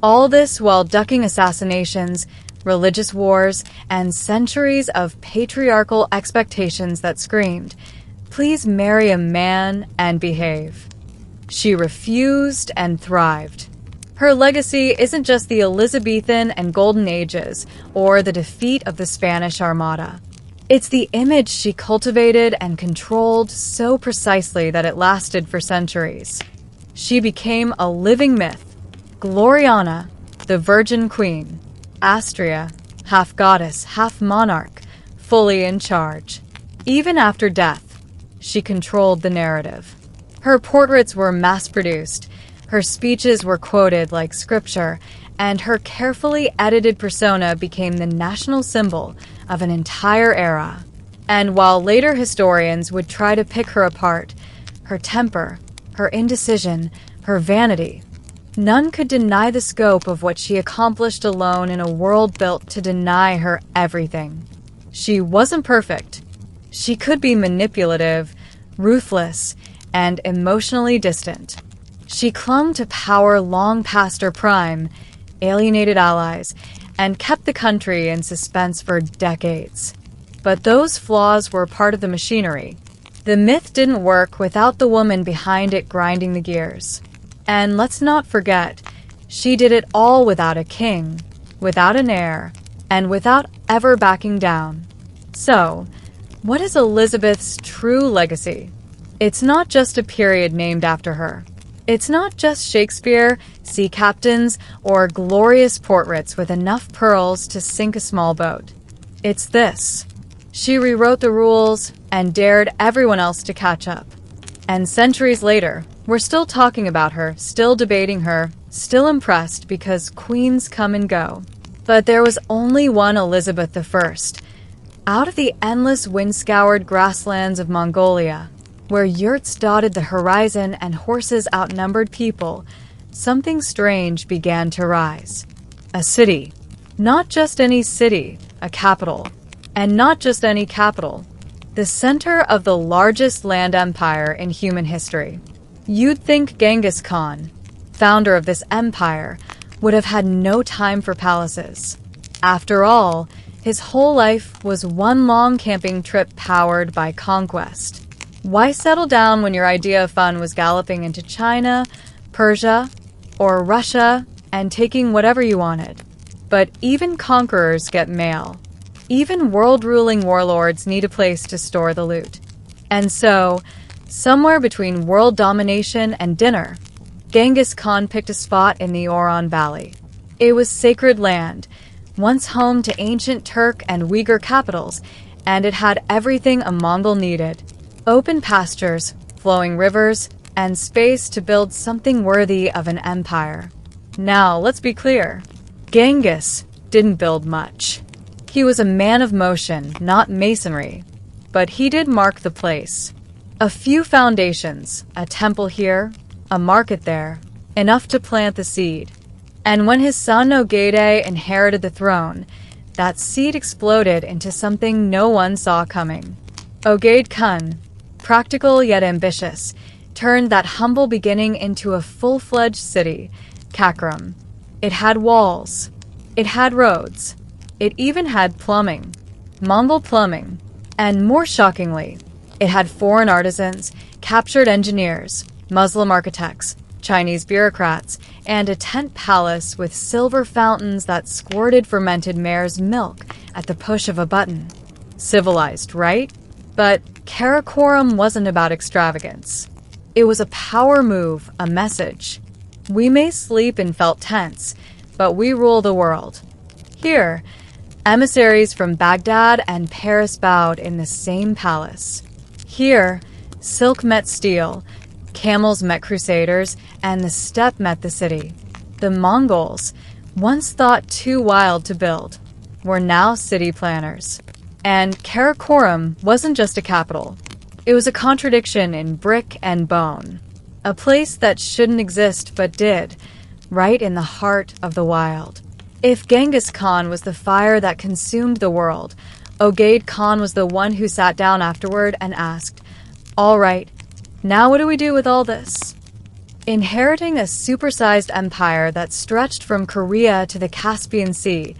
All this while ducking assassinations, religious wars, and centuries of patriarchal expectations that screamed, "Please marry a man and behave." She refused and thrived. Her legacy isn't just the Elizabethan and Golden Ages or the defeat of the Spanish Armada. It's the image she cultivated and controlled so precisely that it lasted for centuries. She became a living myth. Gloriana, the Virgin Queen. Astrea, half goddess, half monarch, fully in charge. Even after death, she controlled the narrative. Her portraits were mass-produced, her speeches were quoted like scripture, and her carefully edited persona became the national symbol of an entire era. And while later historians would try to pick her apart, her temper, her indecision, her vanity, none could deny the scope of what she accomplished alone in a world built to deny her everything. She wasn't perfect. She could be manipulative, ruthless, and emotionally distant. She clung to power long past her prime, alienated allies, and kept the country in suspense for decades. But those flaws were part of the machinery. The myth didn't work without the woman behind it grinding the gears. And let's not forget, she did it all without a king, without an heir, and without ever backing down. So, what is Elizabeth's true legacy? It's not just a period named after her. It's not just Shakespeare, sea captains, or glorious portraits with enough pearls to sink a small boat. It's this. She rewrote the rules and dared everyone else to catch up. And centuries later, we're still talking about her, still debating her, still impressed because queens come and go. But there was only one Elizabeth I. Out of the endless wind-scoured grasslands of Mongolia, where yurts dotted the horizon and horses outnumbered people, something strange began to rise. A city. Not just any city, a capital. And not just any capital. The center of the largest land empire in human history. You'd think Genghis Khan, founder of this empire, would have had no time for palaces. After all, his whole life was one long camping trip powered by conquest. Why settle down when your idea of fun was galloping into China, Persia, or Russia and taking whatever you wanted? But even conquerors get mail. Even world-ruling warlords need a place to store the loot. And so, somewhere between world domination and dinner, Genghis Khan picked a spot in the Oran Valley. It was sacred land, once home to ancient Turk and Uyghur capitals, and it had everything a Mongol needed. Open pastures, flowing rivers, and space to build something worthy of an empire. Now, let's be clear. Genghis didn't build much. He was a man of motion, not masonry. But he did mark the place. A few foundations, a temple here, a market there, enough to plant the seed. And when his son Ogedei inherited the throne, that seed exploded into something no one saw coming. Ogedei Khan, practical yet ambitious, turned that humble beginning into a full-fledged city, Kakram. It had walls. It had roads. It even had plumbing. Mongol plumbing. And more shockingly, it had foreign artisans, captured engineers, Muslim architects, Chinese bureaucrats, and a tent palace with silver fountains that squirted fermented mare's milk at the push of a button. Civilized, right? But Karakoram wasn't about extravagance. It was a power move, a message. We may sleep in felt tents, but we rule the world. Here, emissaries from Baghdad and Paris bowed in the same palace. Here, silk met steel, camels met crusaders, and the steppe met the city. The Mongols, once thought too wild to build, were now city planners. And Karakoram wasn't just a capital. It was a contradiction in brick and bone. A place that shouldn't exist but did, right in the heart of the wild. If Genghis Khan was the fire that consumed the world, Ogedei Khan was the one who sat down afterward and asked, "All right, now what do we do with all this?" Inheriting a supersized empire that stretched from Korea to the Caspian Sea,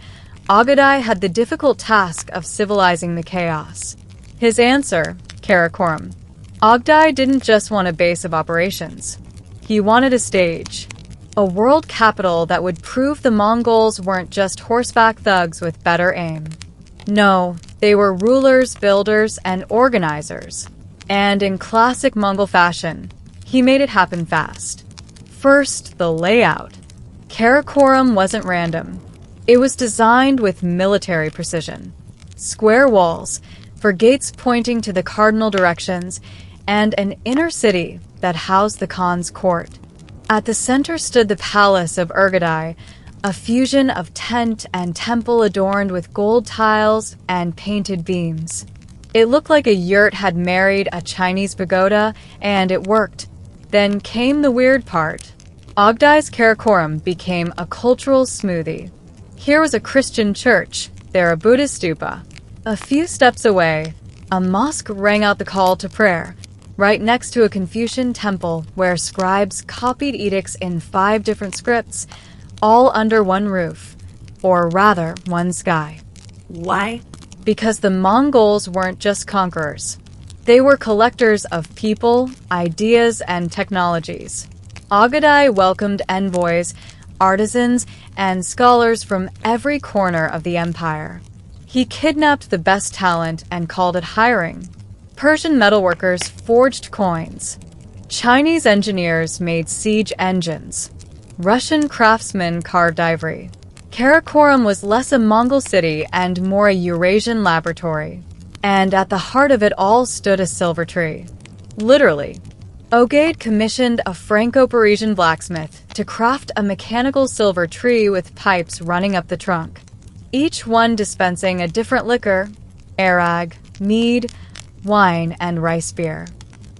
Ogedei had the difficult task of civilizing the chaos. His answer, Karakoram. Ogedei didn't just want a base of operations. He wanted a stage. A world capital that would prove the Mongols weren't just horseback thugs with better aim. No, they were rulers, builders, and organizers. And in classic Mongol fashion, he made it happen fast. First, the layout. Karakoram wasn't random. It was designed with military precision. Square walls, for gates pointing to the cardinal directions, and an inner city that housed the Khan's court. At the center stood the palace of Urgadai, a fusion of tent and temple adorned with gold tiles and painted beams. It looked like a yurt had married a Chinese pagoda, and it worked. Then came the weird part. Ogdai's Karakoram became a cultural smoothie. Here was a Christian church, there a Buddhist stupa. A few steps away, a mosque rang out the call to prayer, right next to a Confucian temple where scribes copied edicts in 5 different scripts, all under one roof, or rather, one sky. Why? Because the Mongols weren't just conquerors. They were collectors of people, ideas, and technologies. Ogedei welcomed envoys, artisans, and scholars from every corner of the empire. He kidnapped the best talent and called it hiring. Persian metalworkers forged coins. Chinese engineers made siege engines. Russian craftsmen carved ivory. Karakorum was less a Mongol city and more a Eurasian laboratory. And at the heart of it all stood a silver tree. Literally. Ogaid commissioned a Franco-Parisian blacksmith to craft a mechanical silver tree with pipes running up the trunk, each one dispensing a different liquor: arag, mead, wine, and rice beer.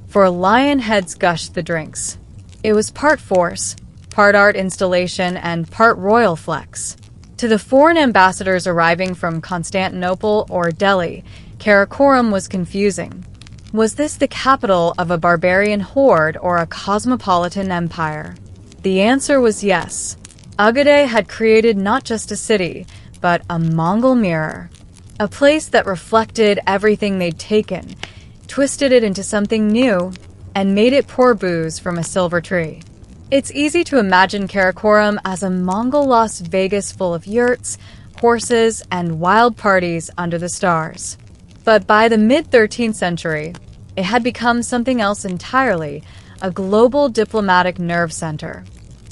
For lion heads gushed the drinks. It was part force, part art installation, and part royal flex. To the foreign ambassadors arriving from Constantinople or Delhi, Karakorum was confusing. Was this the capital of a barbarian horde or a cosmopolitan empire? The answer was yes. Ogaday had created not just a city, but a Mongol mirror. A place that reflected everything they'd taken, twisted it into something new, and made it pour booze from a silver tree. It's easy to imagine Karakorum as a Mongol Las Vegas full of yurts, horses, and wild parties under the stars. But by the mid-13th century, it had become something else entirely, a global diplomatic nerve center.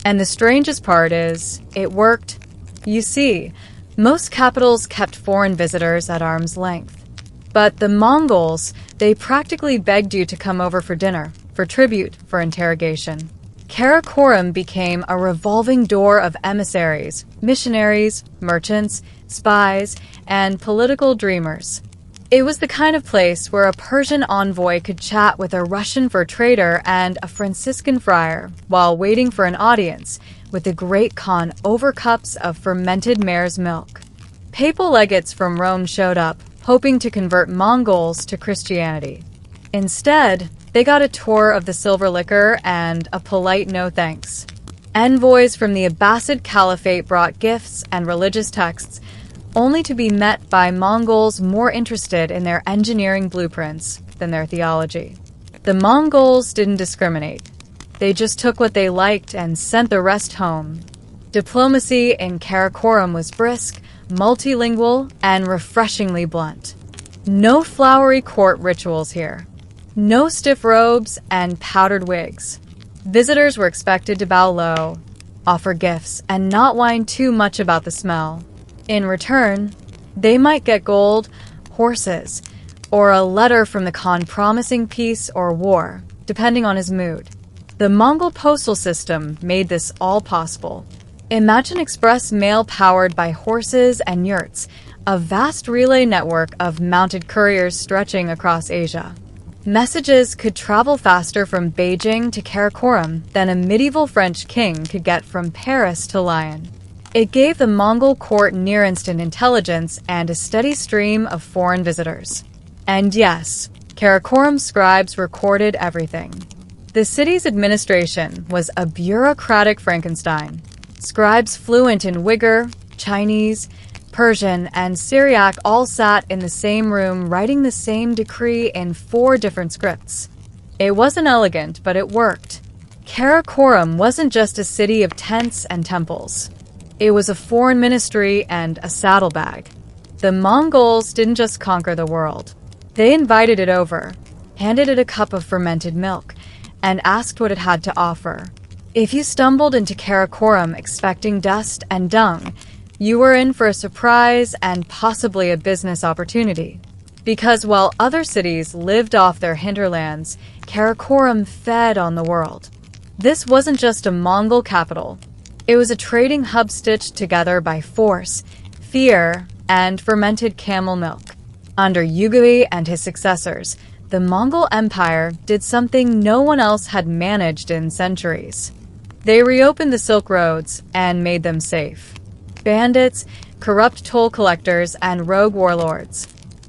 And the strangest part is, it worked. You see, most capitals kept foreign visitors at arm's length. But the Mongols, they practically begged you to come over for dinner, for tribute, for interrogation. Karakorum became a revolving door of emissaries, missionaries, merchants, spies, and political dreamers. It was the kind of place where a Persian envoy could chat with a Russian fur trader and a Franciscan friar while waiting for an audience with the Great Khan over cups of fermented mare's milk. Papal legates from Rome showed up, hoping to convert Mongols to Christianity. Instead, they got a tour of the silver liquor and a polite no thanks. Envoys from the Abbasid Caliphate brought gifts and religious texts, only to be met by Mongols more interested in their engineering blueprints than their theology. The Mongols didn't discriminate. They just took what they liked and sent the rest home. Diplomacy in Karakorum was brisk, multilingual, and refreshingly blunt. No flowery court rituals here. No stiff robes and powdered wigs. Visitors were expected to bow low, offer gifts, and not whine too much about the smell. In return, they might get gold, horses, or a letter from the Khan promising peace or war, depending on his mood. The Mongol postal system made this all possible. Imagine express mail powered by horses and yurts, a vast relay network of mounted couriers stretching across Asia. Messages could travel faster from Beijing to Karakorum than a medieval French king could get from Paris to Lyon. It gave the Mongol court near-instant intelligence and a steady stream of foreign visitors. And yes, Karakorum scribes recorded everything. The city's administration was a bureaucratic Frankenstein. Scribes fluent in Uyghur, Chinese, Persian, and Syriac all sat in the same room writing the same decree in 4 different scripts. It wasn't elegant, but it worked. Karakorum wasn't just a city of tents and temples. It was a foreign ministry and a saddlebag. The Mongols didn't just conquer the world. They invited it over, handed it a cup of fermented milk, and asked what it had to offer. If you stumbled into Karakorum expecting dust and dung, you were in for a surprise and possibly a business opportunity. Because while other cities lived off their hinterlands, Karakorum fed on the world. This wasn't just a Mongol capital. It was a trading hub stitched together by force, fear, and fermented camel milk. Under Yugui and his successors, the Mongol Empire did something no one else had managed in centuries. They reopened the Silk Roads and made them safe. Bandits, corrupt toll collectors, and rogue warlords.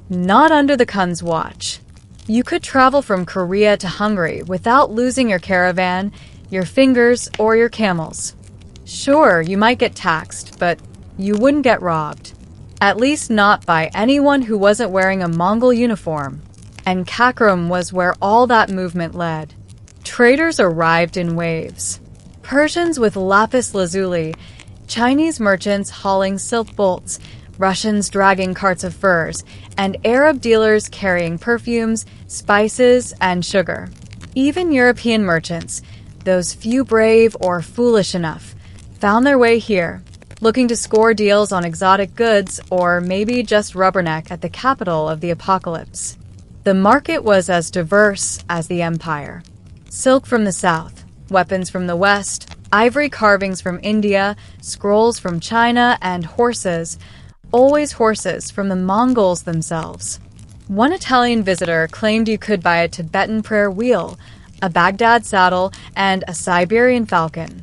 Not under the Khan's watch. You could travel from Korea to Hungary without losing your caravan, your fingers, or your camels. Sure, you might get taxed, but you wouldn't get robbed. At least not by anyone who wasn't wearing a Mongol uniform. And Karakorum was where all that movement led. Traders arrived in waves. Persians with lapis lazuli, Chinese merchants hauling silk bolts, Russians dragging carts of furs, and Arab dealers carrying perfumes, spices, and sugar. Even European merchants, those few brave or foolish enough, found their way here, looking to score deals on exotic goods or maybe just rubberneck at the capital of the apocalypse. The market was as diverse as the empire. Silk from the south, weapons from the west, ivory carvings from India, scrolls from China, and horses, always horses, from the Mongols themselves. One Italian visitor claimed you could buy a Tibetan prayer wheel, a Baghdad saddle, and a Siberian falcon,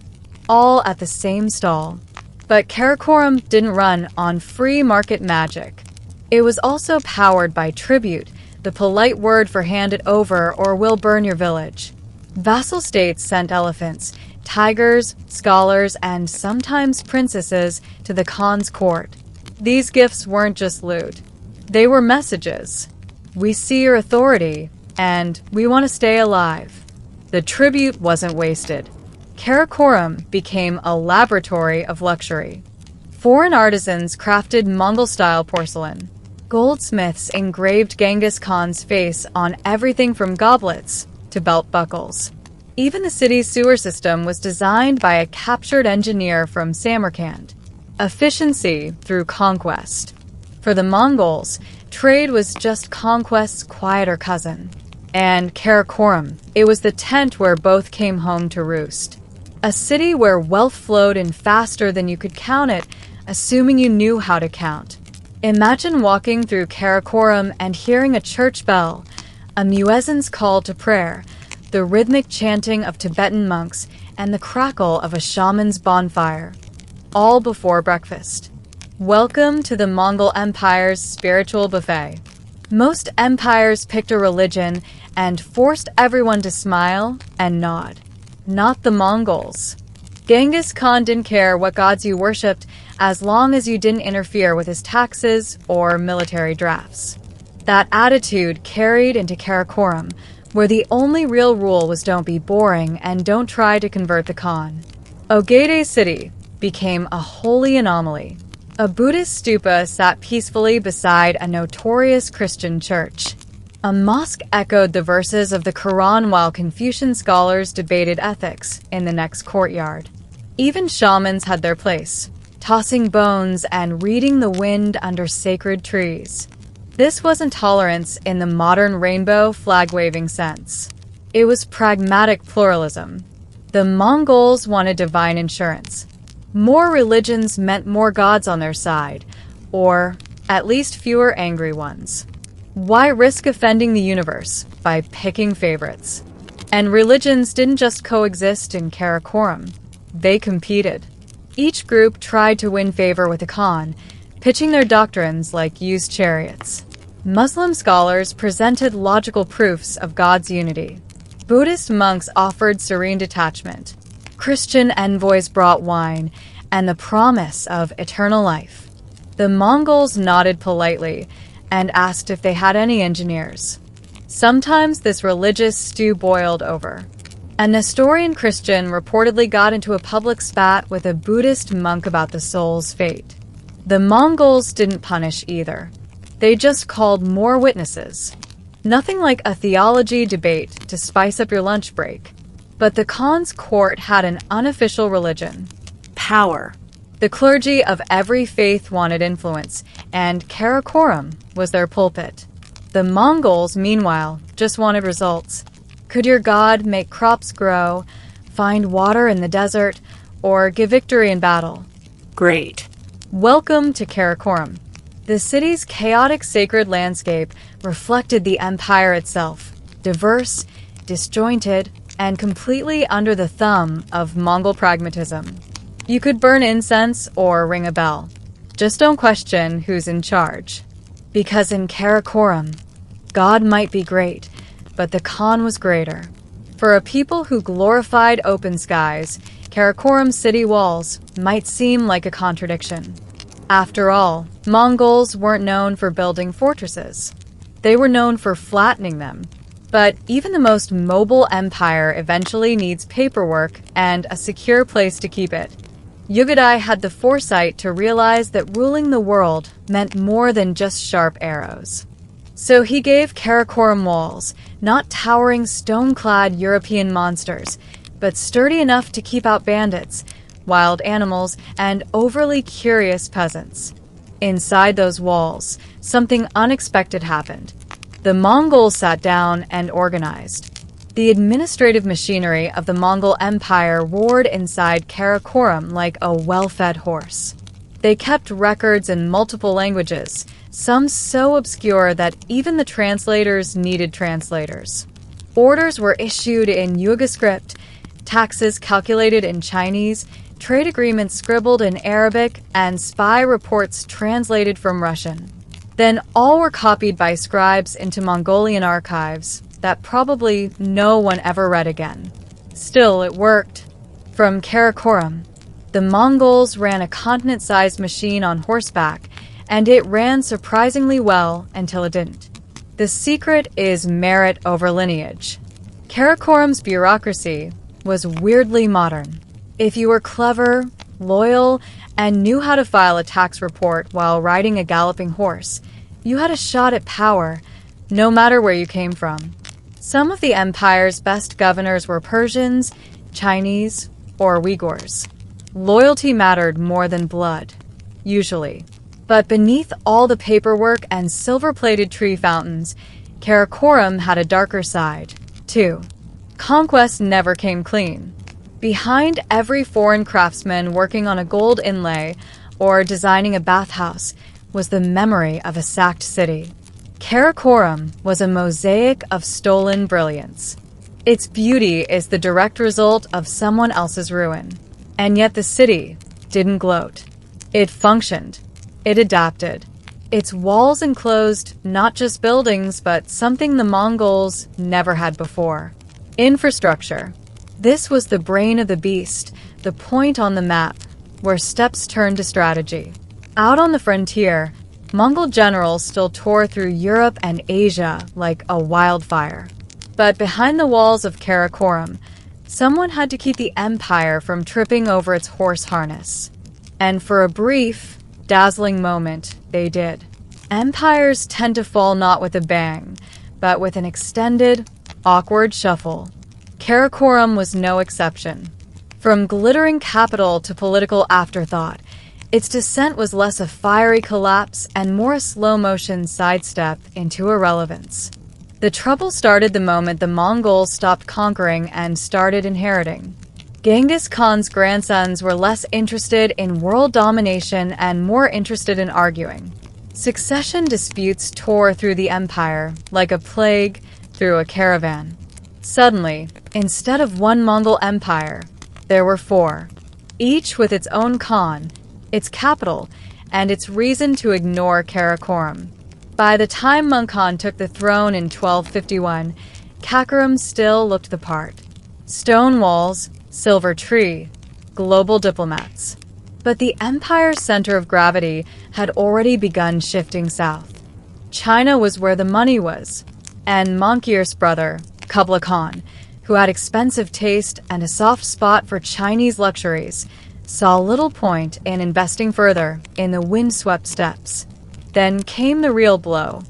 all at the same stall. But Karakoram didn't run on free market magic. It was also powered by tribute, the polite word for hand it over or we'll burn your village. Vassal states sent elephants, tigers, scholars, and sometimes princesses to the Khan's court. These gifts weren't just loot. They were messages. We see your authority, and we want to stay alive. The tribute wasn't wasted. Karakoram became a laboratory of luxury. Foreign artisans crafted Mongol-style porcelain. Goldsmiths engraved Genghis Khan's face on everything from goblets to belt buckles. Even the city's sewer system was designed by a captured engineer from Samarkand. Efficiency through conquest. For the Mongols, trade was just conquest's quieter cousin. And Karakoram, it was the tent where both came home to roost. A city where wealth flowed in faster than you could count it, assuming you knew how to count. Imagine walking through Karakoram and hearing a church bell, a muezzin's call to prayer, the rhythmic chanting of Tibetan monks, and the crackle of a shaman's bonfire, all before breakfast. Welcome to the Mongol Empire's spiritual buffet. Most empires picked a religion and forced everyone to smile and nod. Not the Mongols. Genghis Khan didn't care what gods you worshipped as long as you didn't interfere with his taxes or military drafts. That attitude carried into Karakoram, where the only real rule was don't be boring and don't try to convert the Khan. Ogede City became a holy anomaly. A Buddhist stupa sat peacefully beside a notorious Christian church. A mosque echoed the verses of the Quran while Confucian scholars debated ethics in the next courtyard. Even shamans had their place, tossing bones and reading the wind under sacred trees. This wasn't tolerance in the modern rainbow flag-waving sense. It was pragmatic pluralism. The Mongols wanted divine insurance. More religions meant more gods on their side, or at least fewer angry ones. Why risk offending the universe by picking favorites? And religions didn't just coexist in Karakoram. They competed. Each group tried to win favor with the Khan, pitching their doctrines like used chariots. Muslim scholars presented logical proofs of God's unity. Buddhist monks offered serene detachment. Christian envoys brought wine and the promise of eternal life. The Mongols nodded politely and asked if they had any engineers. Sometimes this religious stew boiled over. A Nestorian Christian reportedly got into a public spat with a Buddhist monk about the soul's fate. The Mongols didn't punish either. They just called more witnesses. Nothing like a theology debate to spice up your lunch break. But the Khan's court had an unofficial religion. Power. The clergy of every faith wanted influence, and Karakoram was their pulpit. The Mongols, meanwhile, just wanted results. Could your god make crops grow, find water in the desert, or give victory in battle? Great. Welcome to Karakoram. The city's chaotic sacred landscape reflected the empire itself, diverse, disjointed, and completely under the thumb of Mongol pragmatism. You could burn incense or ring a bell. Just don't question who's in charge. Because in Karakoram, God might be great, but the Khan was greater. For a people who glorified open skies, Karakoram's city walls might seem like a contradiction. After all, Mongols weren't known for building fortresses. They were known for flattening them. But even the most mobile empire eventually needs paperwork and a secure place to keep it. Yugadai had the foresight to realize that ruling the world meant more than just sharp arrows. So he gave Karakoram walls, Not towering stone-clad European monsters, but sturdy enough to keep out bandits, wild animals, and overly curious peasants. Inside those walls, something unexpected happened. The Mongols sat down and organized. The administrative machinery of the Mongol Empire roared inside Karakorum like a well-fed horse. They kept records in multiple languages, some so obscure that even the translators needed translators. Orders were issued in Yuga script, taxes calculated in Chinese, trade agreements scribbled in Arabic, and spy reports translated from Russian. Then all were copied by scribes into Mongolian archives that probably no one ever read again. Still, it worked. From Karakorum, the Mongols ran a continent-sized machine on horseback, and it ran surprisingly well until it didn't. The secret is merit over lineage. Karakorum's bureaucracy was weirdly modern. If you were clever, loyal, and knew how to file a tax report while riding a galloping horse, you had a shot at power, no matter where you came from. Some of the empire's best governors were Persians, Chinese, or Uyghurs. Loyalty mattered more than blood, usually. But beneath all the paperwork and silver-plated tree fountains, Karakorum had a darker side, too. Conquest never came clean. Behind every foreign craftsman working on a gold inlay or designing a bathhouse was the memory of a sacked city. Karakorum was a mosaic of stolen brilliance. Its beauty is the direct result of someone else's ruin. And yet the city didn't gloat. It functioned. It adapted. Its walls enclosed not just buildings, but something the Mongols never had before. Infrastructure. This was the brain of the beast, the point on the map, where steps turned to strategy. Out on the frontier, Mongol generals still tore through Europe and Asia like a wildfire. But behind the walls of Karakorum, someone had to keep the empire from tripping over its horse harness. And for a brief, dazzling moment, they did. Empires tend to fall not with a bang, but with an extended, awkward shuffle. Karakorum was no exception. From glittering capital to political afterthought, its descent was less a fiery collapse and more a slow-motion sidestep into irrelevance. The trouble started the moment the Mongols stopped conquering and started inheriting. Genghis Khan's grandsons were less interested in world domination and more interested in arguing. Succession disputes tore through the empire like a plague through a caravan. Suddenly, instead of one Mongol empire, there were four, each with its own Khan, its capital, and its reason to ignore Karakorum. By the time Mung Khan took the throne in 1251, Karakorum still looked the part. Stone walls, silver tree, global diplomats. But the empire's center of gravity had already begun shifting south. China was where the money was, and Mankir's brother, Kublai Khan, who had expensive taste and a soft spot for Chinese luxuries, saw little point in investing further in the windswept steppes. Then came the real blow.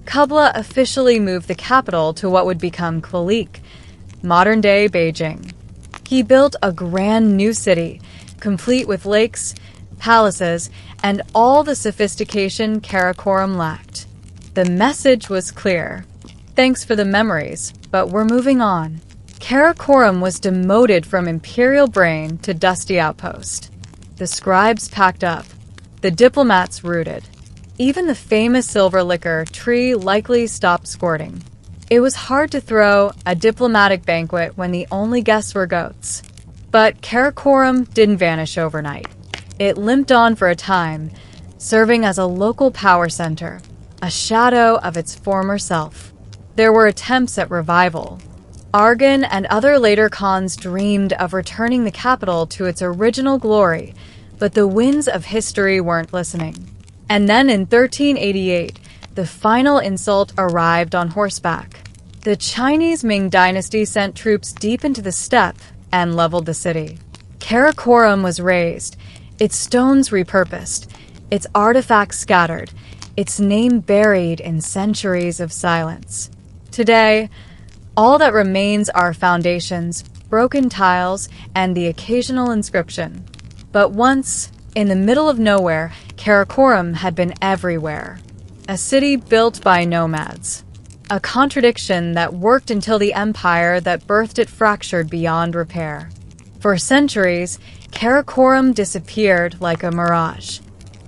Kublai officially moved the capital to what would become Qualik, modern-day Beijing. He built a grand new city, complete with lakes, palaces, and all the sophistication Karakorum lacked. The message was clear. Thanks for the memories, but we're moving on. Karakorum was demoted from imperial brain to dusty outpost. The scribes packed up. The diplomats rooted. Even the famous silver liquor tree likely stopped squirting. It was hard to throw a diplomatic banquet when the only guests were goats. But Karakorum didn't vanish overnight. It limped on for a time, serving as a local power center, a shadow of its former self. There were attempts at revival. Arghun and other later Khans dreamed of returning the capital to its original glory, but the winds of history weren't listening. And then in 1388, the final insult arrived on horseback. The Chinese Ming dynasty sent troops deep into the steppe and leveled the city. Karakorum was razed, its stones repurposed, its artifacts scattered, its name buried in centuries of silence. Today, All that remains are foundations, broken tiles, and the occasional inscription. But once, in the middle of nowhere, Karakoram had been everywhere. A city built by nomads. A contradiction that worked until the empire that birthed it fractured beyond repair. For centuries, Karakoram disappeared like a mirage.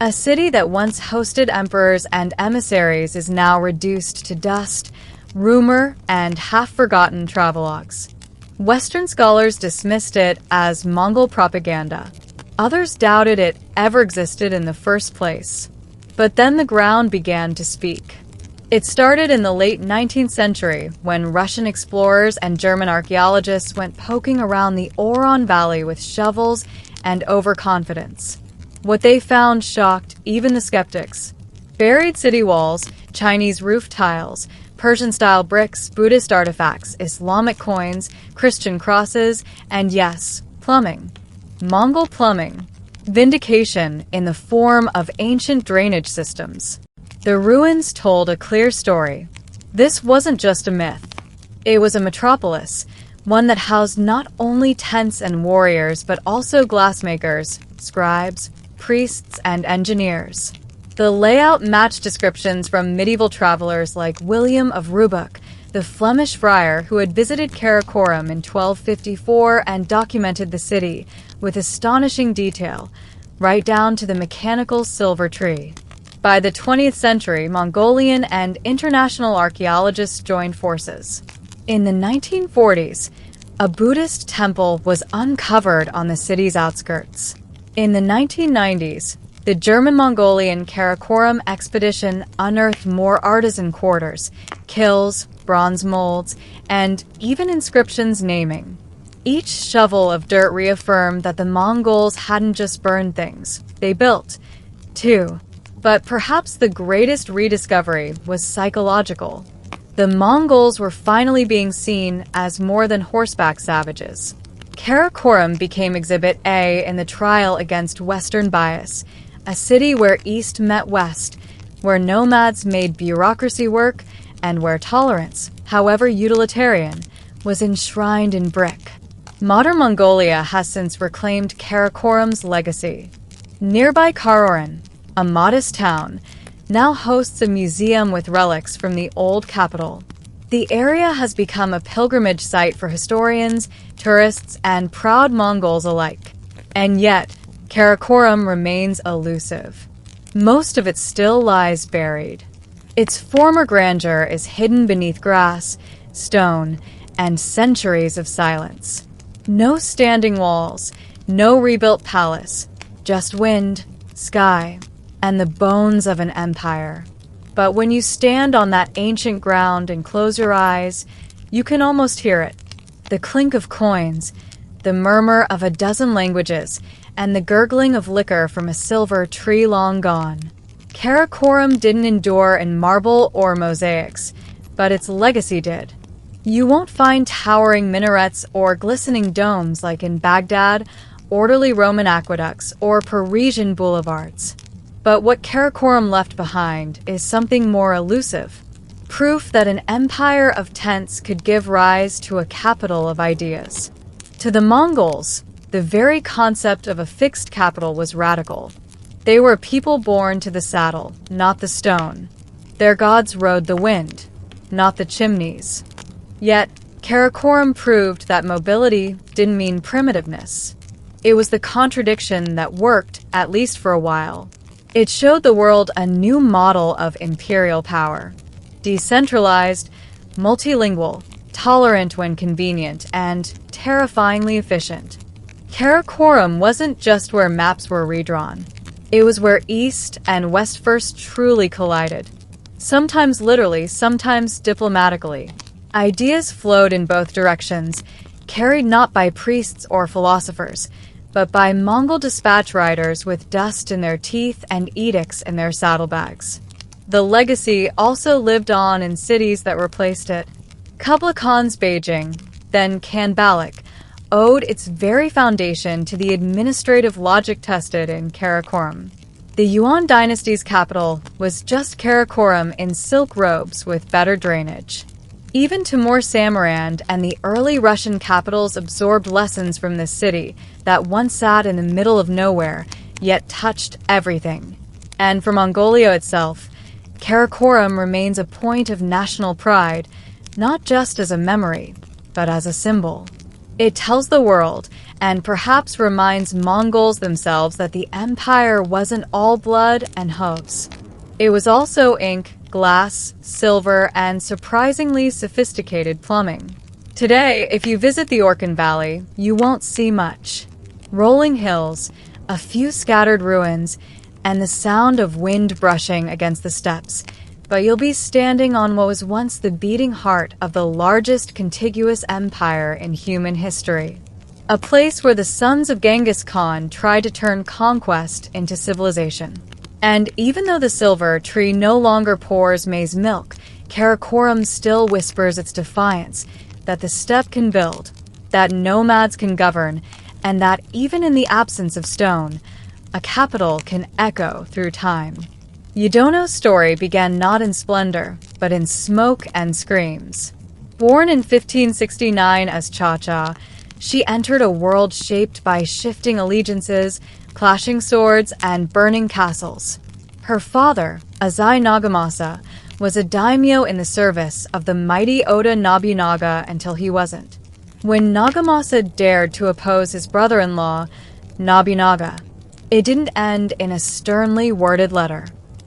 A city that once hosted emperors and emissaries is now reduced to dust, rumor, and half-forgotten travelogues. Western scholars dismissed it as Mongol propaganda. Others doubted it ever existed in the first place. But then the ground began to speak. It started in the late 19th century when Russian explorers and German archaeologists went poking around the Oron Valley with shovels and overconfidence. What they found shocked even the skeptics. Buried city walls, Chinese roof tiles, Persian-style bricks, Buddhist artifacts, Islamic coins, Christian crosses, and yes, plumbing. Mongol plumbing. Vindication in the form of ancient drainage systems. The ruins told a clear story. This wasn't just a myth. It was a metropolis, one that housed not only tents and warriors, but also glassmakers, scribes, priests, and engineers. The layout matched descriptions from medieval travelers like William of Rubruck, the Flemish friar who had visited Karakoram in 1254 and documented the city with astonishing detail, right down to the mechanical silver tree. By the 20th century, Mongolian and international archaeologists joined forces. In the 1940s, a Buddhist temple was uncovered on the city's outskirts. In the 1990s, the German-Mongolian Karakoram expedition unearthed more artisan quarters, kilns, bronze molds, and even inscriptions naming. Each shovel of dirt reaffirmed that the Mongols hadn't just burned things, they built, too. But perhaps the greatest rediscovery was psychological. The Mongols were finally being seen as more than horseback savages. Karakoram became Exhibit A in the trial against Western bias, a city where East met West, where nomads made bureaucracy work, and where tolerance, however utilitarian, was enshrined in brick. Modern Mongolia has since reclaimed Karakoram's legacy. Nearby Karakoram, a modest town, now hosts a museum with relics from the old capital. The area has become a pilgrimage site for historians, tourists, and proud Mongols alike. And yet, Karakoram remains elusive. Most of it still lies buried. Its former grandeur is hidden beneath grass, stone, and centuries of silence. No standing walls, no rebuilt palace, just wind, sky, and the bones of an empire. But when you stand on that ancient ground and close your eyes, you can almost hear it. The clink of coins, the murmur of a dozen languages, and the gurgling of liquor from a silver tree long gone. Karakoram didn't endure in marble or mosaics, but its legacy did. You won't find towering minarets or glistening domes like in Baghdad, orderly Roman aqueducts, or Parisian boulevards. But what Karakoram left behind is something more elusive. Proof that an empire of tents could give rise to a capital of ideas. To the Mongols, the very concept of a fixed capital was radical. They were people born to the saddle, not the stone. Their gods rode the wind, not the chimneys. Yet, Karakoram proved that mobility didn't mean primitiveness. It was the contradiction that worked, at least for a while. It showed the world a new model of imperial power. Decentralized, multilingual, tolerant when convenient, and terrifyingly efficient. Karakoram wasn't just where maps were redrawn. It was where East and West first truly collided. Sometimes literally, sometimes diplomatically. Ideas flowed in both directions, carried not by priests or philosophers, but by Mongol dispatch riders with dust in their teeth and edicts in their saddlebags. The legacy also lived on in cities that replaced it. Kublai Khan's Beijing, then Khanbaliq, owed its very foundation to the administrative logic tested in Karakoram. The Yuan dynasty's capital was just Karakoram in silk robes with better drainage. Even Timur Samarkand and the early Russian capitals absorbed lessons from this city that once sat in the middle of nowhere, yet touched everything. And for Mongolia itself, Karakorum remains a point of national pride, not just as a memory, but as a symbol. It tells the world, and perhaps reminds Mongols themselves, that the empire wasn't all blood and hooves. It was also ink, glass, silver, and surprisingly sophisticated plumbing. Today, if you visit the Orkhon Valley, you won't see much. Rolling hills, a few scattered ruins, and the sound of wind brushing against the steppes, but you'll be standing on what was once the beating heart of the largest contiguous empire in human history. A place where the sons of Genghis Khan tried to turn conquest into civilization. And even though the silver tree no longer pours maize milk, Karakorum still whispers its defiance, that the steppe can build, that nomads can govern, and that even in the absence of stone, a capital can echo through time. Yudono's story began not in splendor, but in smoke and screams. Born in 1569 as Cha-Cha, she entered a world shaped by shifting allegiances, clashing swords, and burning castles. Her father, Azai Nagamasa, was a daimyo in the service of the mighty Oda Nobunaga until he wasn't. When Nagamasa dared to oppose his brother-in-law, Nobunaga, it didn't end in a sternly worded letter.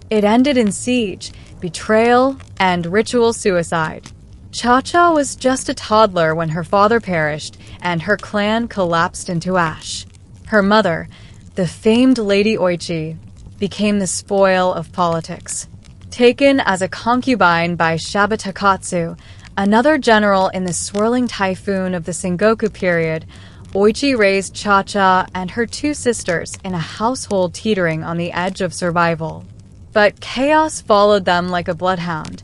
It ended in siege, betrayal, and ritual suicide. Cha-Cha was just a toddler when her father perished and her clan collapsed into ash. Her mother, the famed Lady Oichi, became the spoil of politics. Taken as a concubine by Shaba Takatsu, another general in the swirling typhoon of the Sengoku period, Oichi raised Cha-Cha and her two sisters in a household teetering on the edge of survival. But chaos followed them like a bloodhound.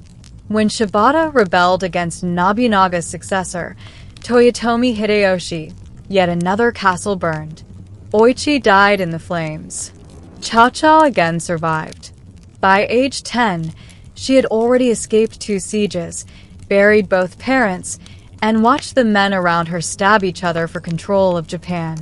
When Shibata rebelled against Nobunaga's successor, Toyotomi Hideyoshi, yet another castle burned. Oichi died in the flames. Cha-Cha again survived. By age 10, she had already escaped 2 sieges, buried both parents, and watched the men around her stab each other for control of Japan.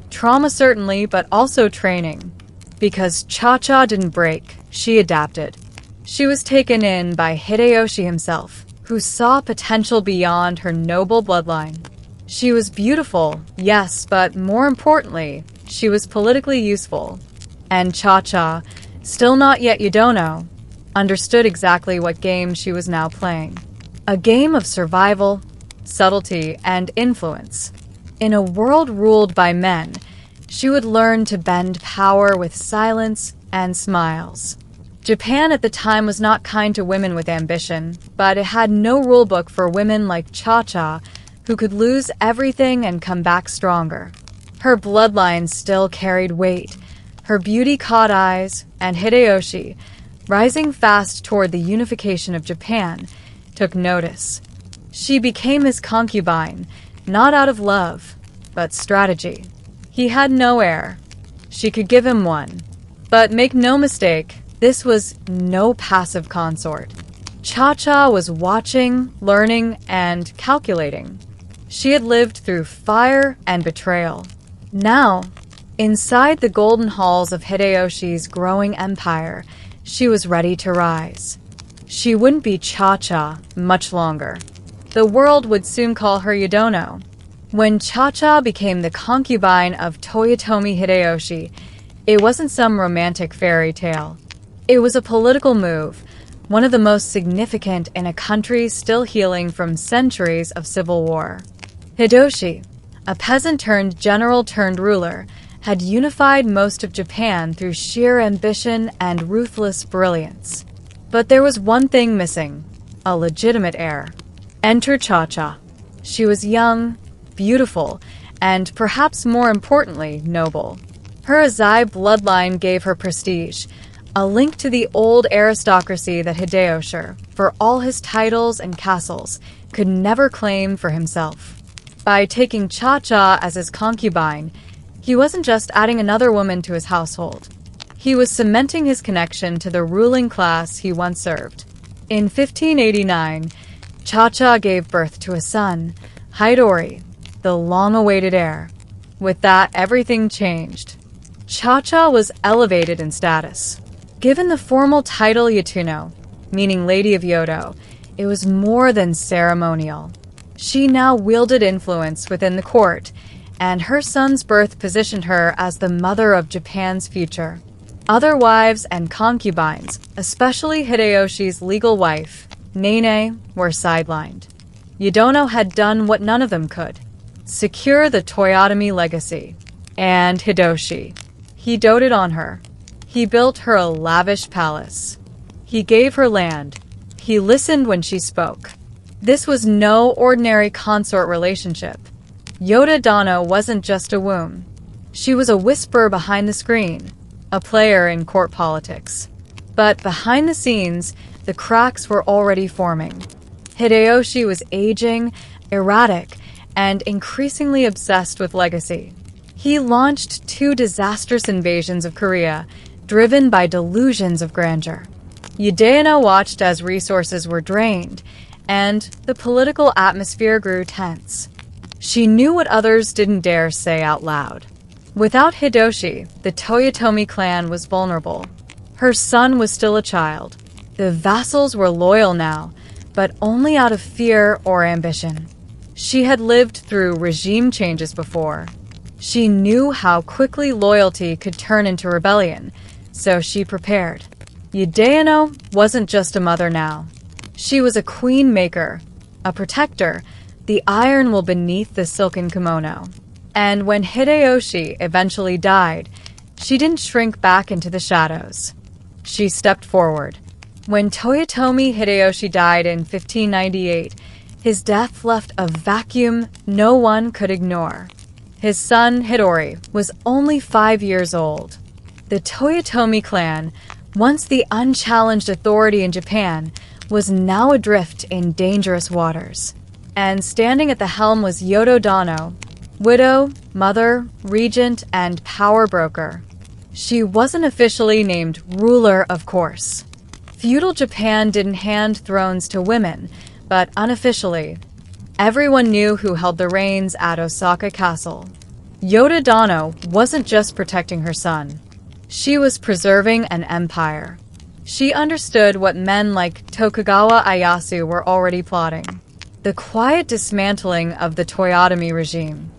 Trauma certainly, but also training. Because Cha-Cha didn't break, she adapted. She was taken in by Hideyoshi himself, who saw potential beyond her noble bloodline. She was beautiful, yes, but more importantly, she was politically useful. And Cha-Cha, still not yet Yudono, understood exactly what game she was now playing. A game of survival, subtlety, and influence. In a world ruled by men, she would learn to bend power with silence and smiles. Japan at the time was not kind to women with ambition, but it had no rulebook for women like Cha-Cha, who could lose everything and come back stronger. Her bloodline still carried weight. Her beauty caught eyes, and Hideyoshi, rising fast toward the unification of Japan, took notice. She became his concubine, not out of love, but strategy. He had no heir. She could give him one. But make no mistake, this was no passive consort. Cha-Cha was watching, learning, and calculating. She had lived through fire and betrayal. Now, inside the golden halls of Hideyoshi's growing empire, she was ready to rise. She wouldn't be Cha-Cha much longer. The world would soon call her Yudono. When Cha-Cha became the concubine of Toyotomi Hideyoshi, it wasn't some romantic fairy tale. It was a political move, one of the most significant in a country still healing from centuries of civil war. Hideyoshi, a peasant-turned-general-turned-ruler, had unified most of Japan through sheer ambition and ruthless brilliance. But there was one thing missing, a legitimate heir. Enter Cha-Cha. She was young, beautiful, and perhaps more importantly, noble. Her Azai bloodline gave her prestige, a link to the old aristocracy that Hideyoshi, for all his titles and castles, could never claim for himself. By taking Cha-Cha as his concubine, he wasn't just adding another woman to his household. He was cementing his connection to the ruling class he once served. In 1589, Cha-Cha gave birth to a son, Hidori, the long-awaited heir. With that, everything changed. Cha-Cha was elevated in status. Given the formal title Yatuno, meaning Lady of Yodo, it was more than ceremonial. She now wielded influence within the court, and her son's birth positioned her as the mother of Japan's future. Other wives and concubines, especially Hideyoshi's legal wife, Nene, were sidelined. Yudono had done what none of them could: secure the Toyotomi legacy. And Hideyoshi. He doted on her. He built her a lavish palace. He gave her land. He listened when she spoke. This was no ordinary consort relationship. Yoda Dano wasn't just a womb. She was a whisperer behind the screen, a player in court politics. But behind the scenes, the cracks were already forming. Hideyoshi was aging, erratic, and increasingly obsessed with legacy. He launched 2 disastrous invasions of Korea, driven by delusions of grandeur. Yudeano watched as resources were drained, and the political atmosphere grew tense. She knew what others didn't dare say out loud. Without Hideyoshi, the Toyotomi clan was vulnerable. Her son was still a child. The vassals were loyal now, but only out of fear or ambition. She had lived through regime changes before. She knew how quickly loyalty could turn into rebellion, so she prepared. Yudeano wasn't just a mother now. She was a queen maker, a protector, the iron will beneath the silken kimono. And when Hideyoshi eventually died, she didn't shrink back into the shadows. She stepped forward. When Toyotomi Hideyoshi died in 1598, his death left a vacuum no one could ignore. His son, Hidori, was only 5 years old. The Toyotomi clan, once the unchallenged authority in Japan, was now adrift in dangerous waters. And standing at the helm was Yodo Dano, widow, mother, regent, and power broker. She wasn't officially named ruler, of course. Feudal Japan didn't hand thrones to women, but unofficially, everyone knew who held the reins at Osaka Castle. Yoda Dano wasn't just protecting her son. She was preserving an empire. She understood what men like Tokugawa Ieyasu were already plotting: the quiet dismantling of the Toyotomi regime.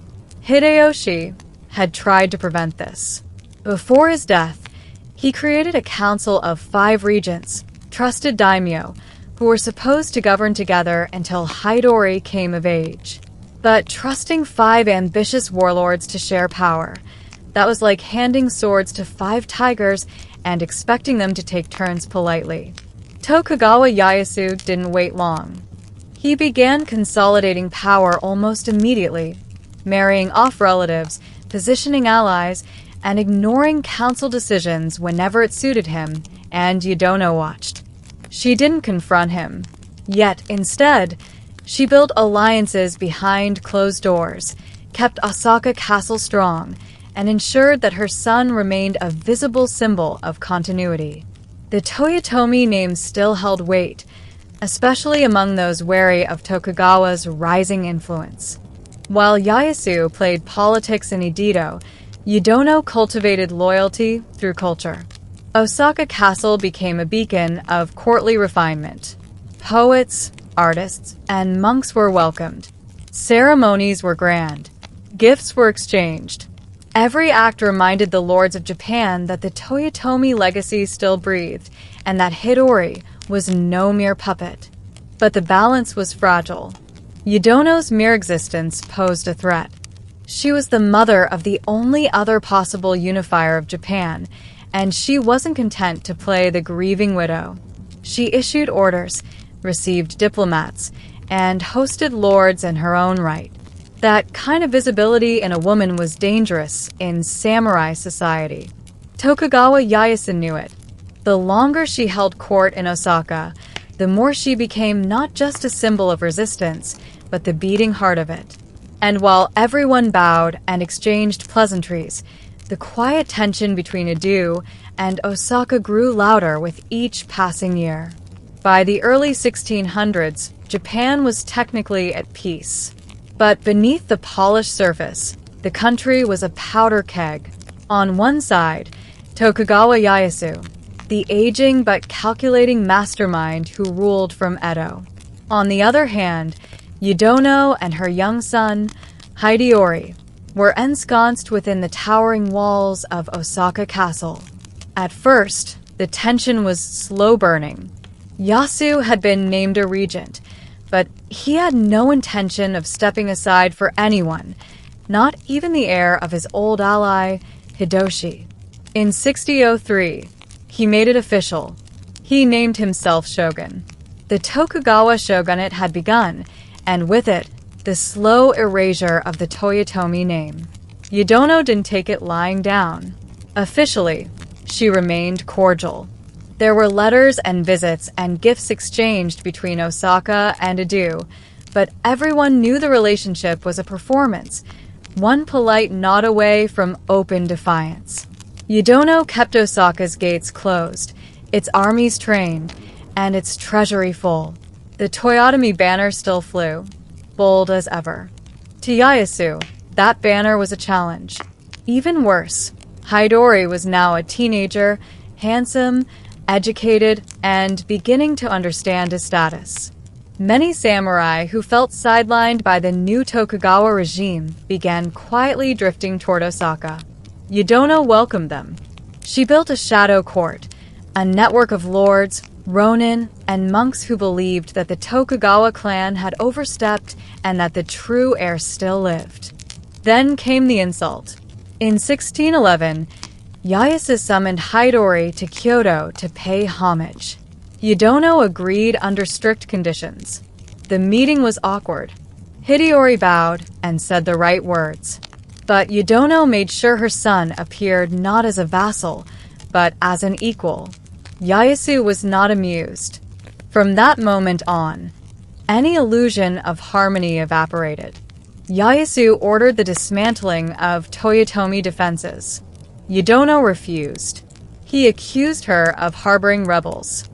Hideyoshi had tried to prevent this. Before his death, he created a council of 5 regents, trusted daimyo, who were supposed to govern together until Hidori came of age. But trusting 5 ambitious warlords to share power, that was like handing swords to 5 tigers and expecting them to take turns politely. Tokugawa Ieyasu didn't wait long. He began consolidating power almost immediately, marrying off relatives, positioning allies, and ignoring council decisions whenever it suited him, and Yudono watched. She didn't confront him. Yet, instead, she built alliances behind closed doors, kept Osaka Castle strong, and ensured that her son remained a visible symbol of continuity. The Toyotomi name still held weight, especially among those wary of Tokugawa's rising influence. While Ieyasu played politics in Edo, Yudono cultivated loyalty through culture. Osaka Castle became a beacon of courtly refinement. Poets, artists, and monks were welcomed. Ceremonies were grand. Gifts were exchanged. Every act reminded the lords of Japan that the Toyotomi legacy still breathed, and that Hidori was no mere puppet. But the balance was fragile. Yudono's mere existence posed a threat. She was the mother of the only other possible unifier of Japan, and she wasn't content to play the grieving widow. She issued orders, received diplomats, and hosted lords in her own right. That kind of visibility in a woman was dangerous in samurai society. Tokugawa Ieyasu knew it. The longer she held court in Osaka, the more she became not just a symbol of resistance, but the beating heart of it. And while everyone bowed and exchanged pleasantries, the quiet tension between Edo and Osaka grew louder with each passing year. By the early 1600s, Japan was technically at peace. But beneath the polished surface, the country was a powder keg. On one side, Tokugawa Ieyasu, the aging but calculating mastermind who ruled from Edo. On the other hand, Yudono and her young son, Hideyori, were ensconced within the towering walls of Osaka Castle. At first, the tension was slow burning. Yasu had been named a regent, but he had no intention of stepping aside for anyone, not even the heir of his old ally, Hideyoshi. In 6003, he made it official. He named himself shogun. The Tokugawa shogunate had begun, and with it, the slow erasure of the Toyotomi name. Yudono didn't take it lying down. Officially, she remained cordial. There were letters and visits and gifts exchanged between Osaka and Edo, but everyone knew the relationship was a performance, one polite nod away from open defiance. Yudono kept Osaka's gates closed, its armies trained, and its treasury full. The Toyotomi banner still flew, bold as ever. To Ieyasu, that banner was a challenge. Even worse, Hideyori was now a teenager, handsome, educated, and beginning to understand his status. Many samurai who felt sidelined by the new Tokugawa regime began quietly drifting toward Osaka. Yudono welcomed them. She built a shadow court, a network of lords, ronin, and monks who believed that the Tokugawa clan had overstepped and that the true heir still lived. Then came the insult. In 1611, Ieyasu summoned Hideyori to Kyoto to pay homage. Yudono agreed under strict conditions. The meeting was awkward. Hideyori bowed and said the right words. But Yudono made sure her son appeared not as a vassal, but as an equal. Ieyasu was not amused. From that moment on, any illusion of harmony evaporated. Ieyasu ordered the dismantling of Toyotomi defenses. Yudono refused. He accused her of harboring rebels.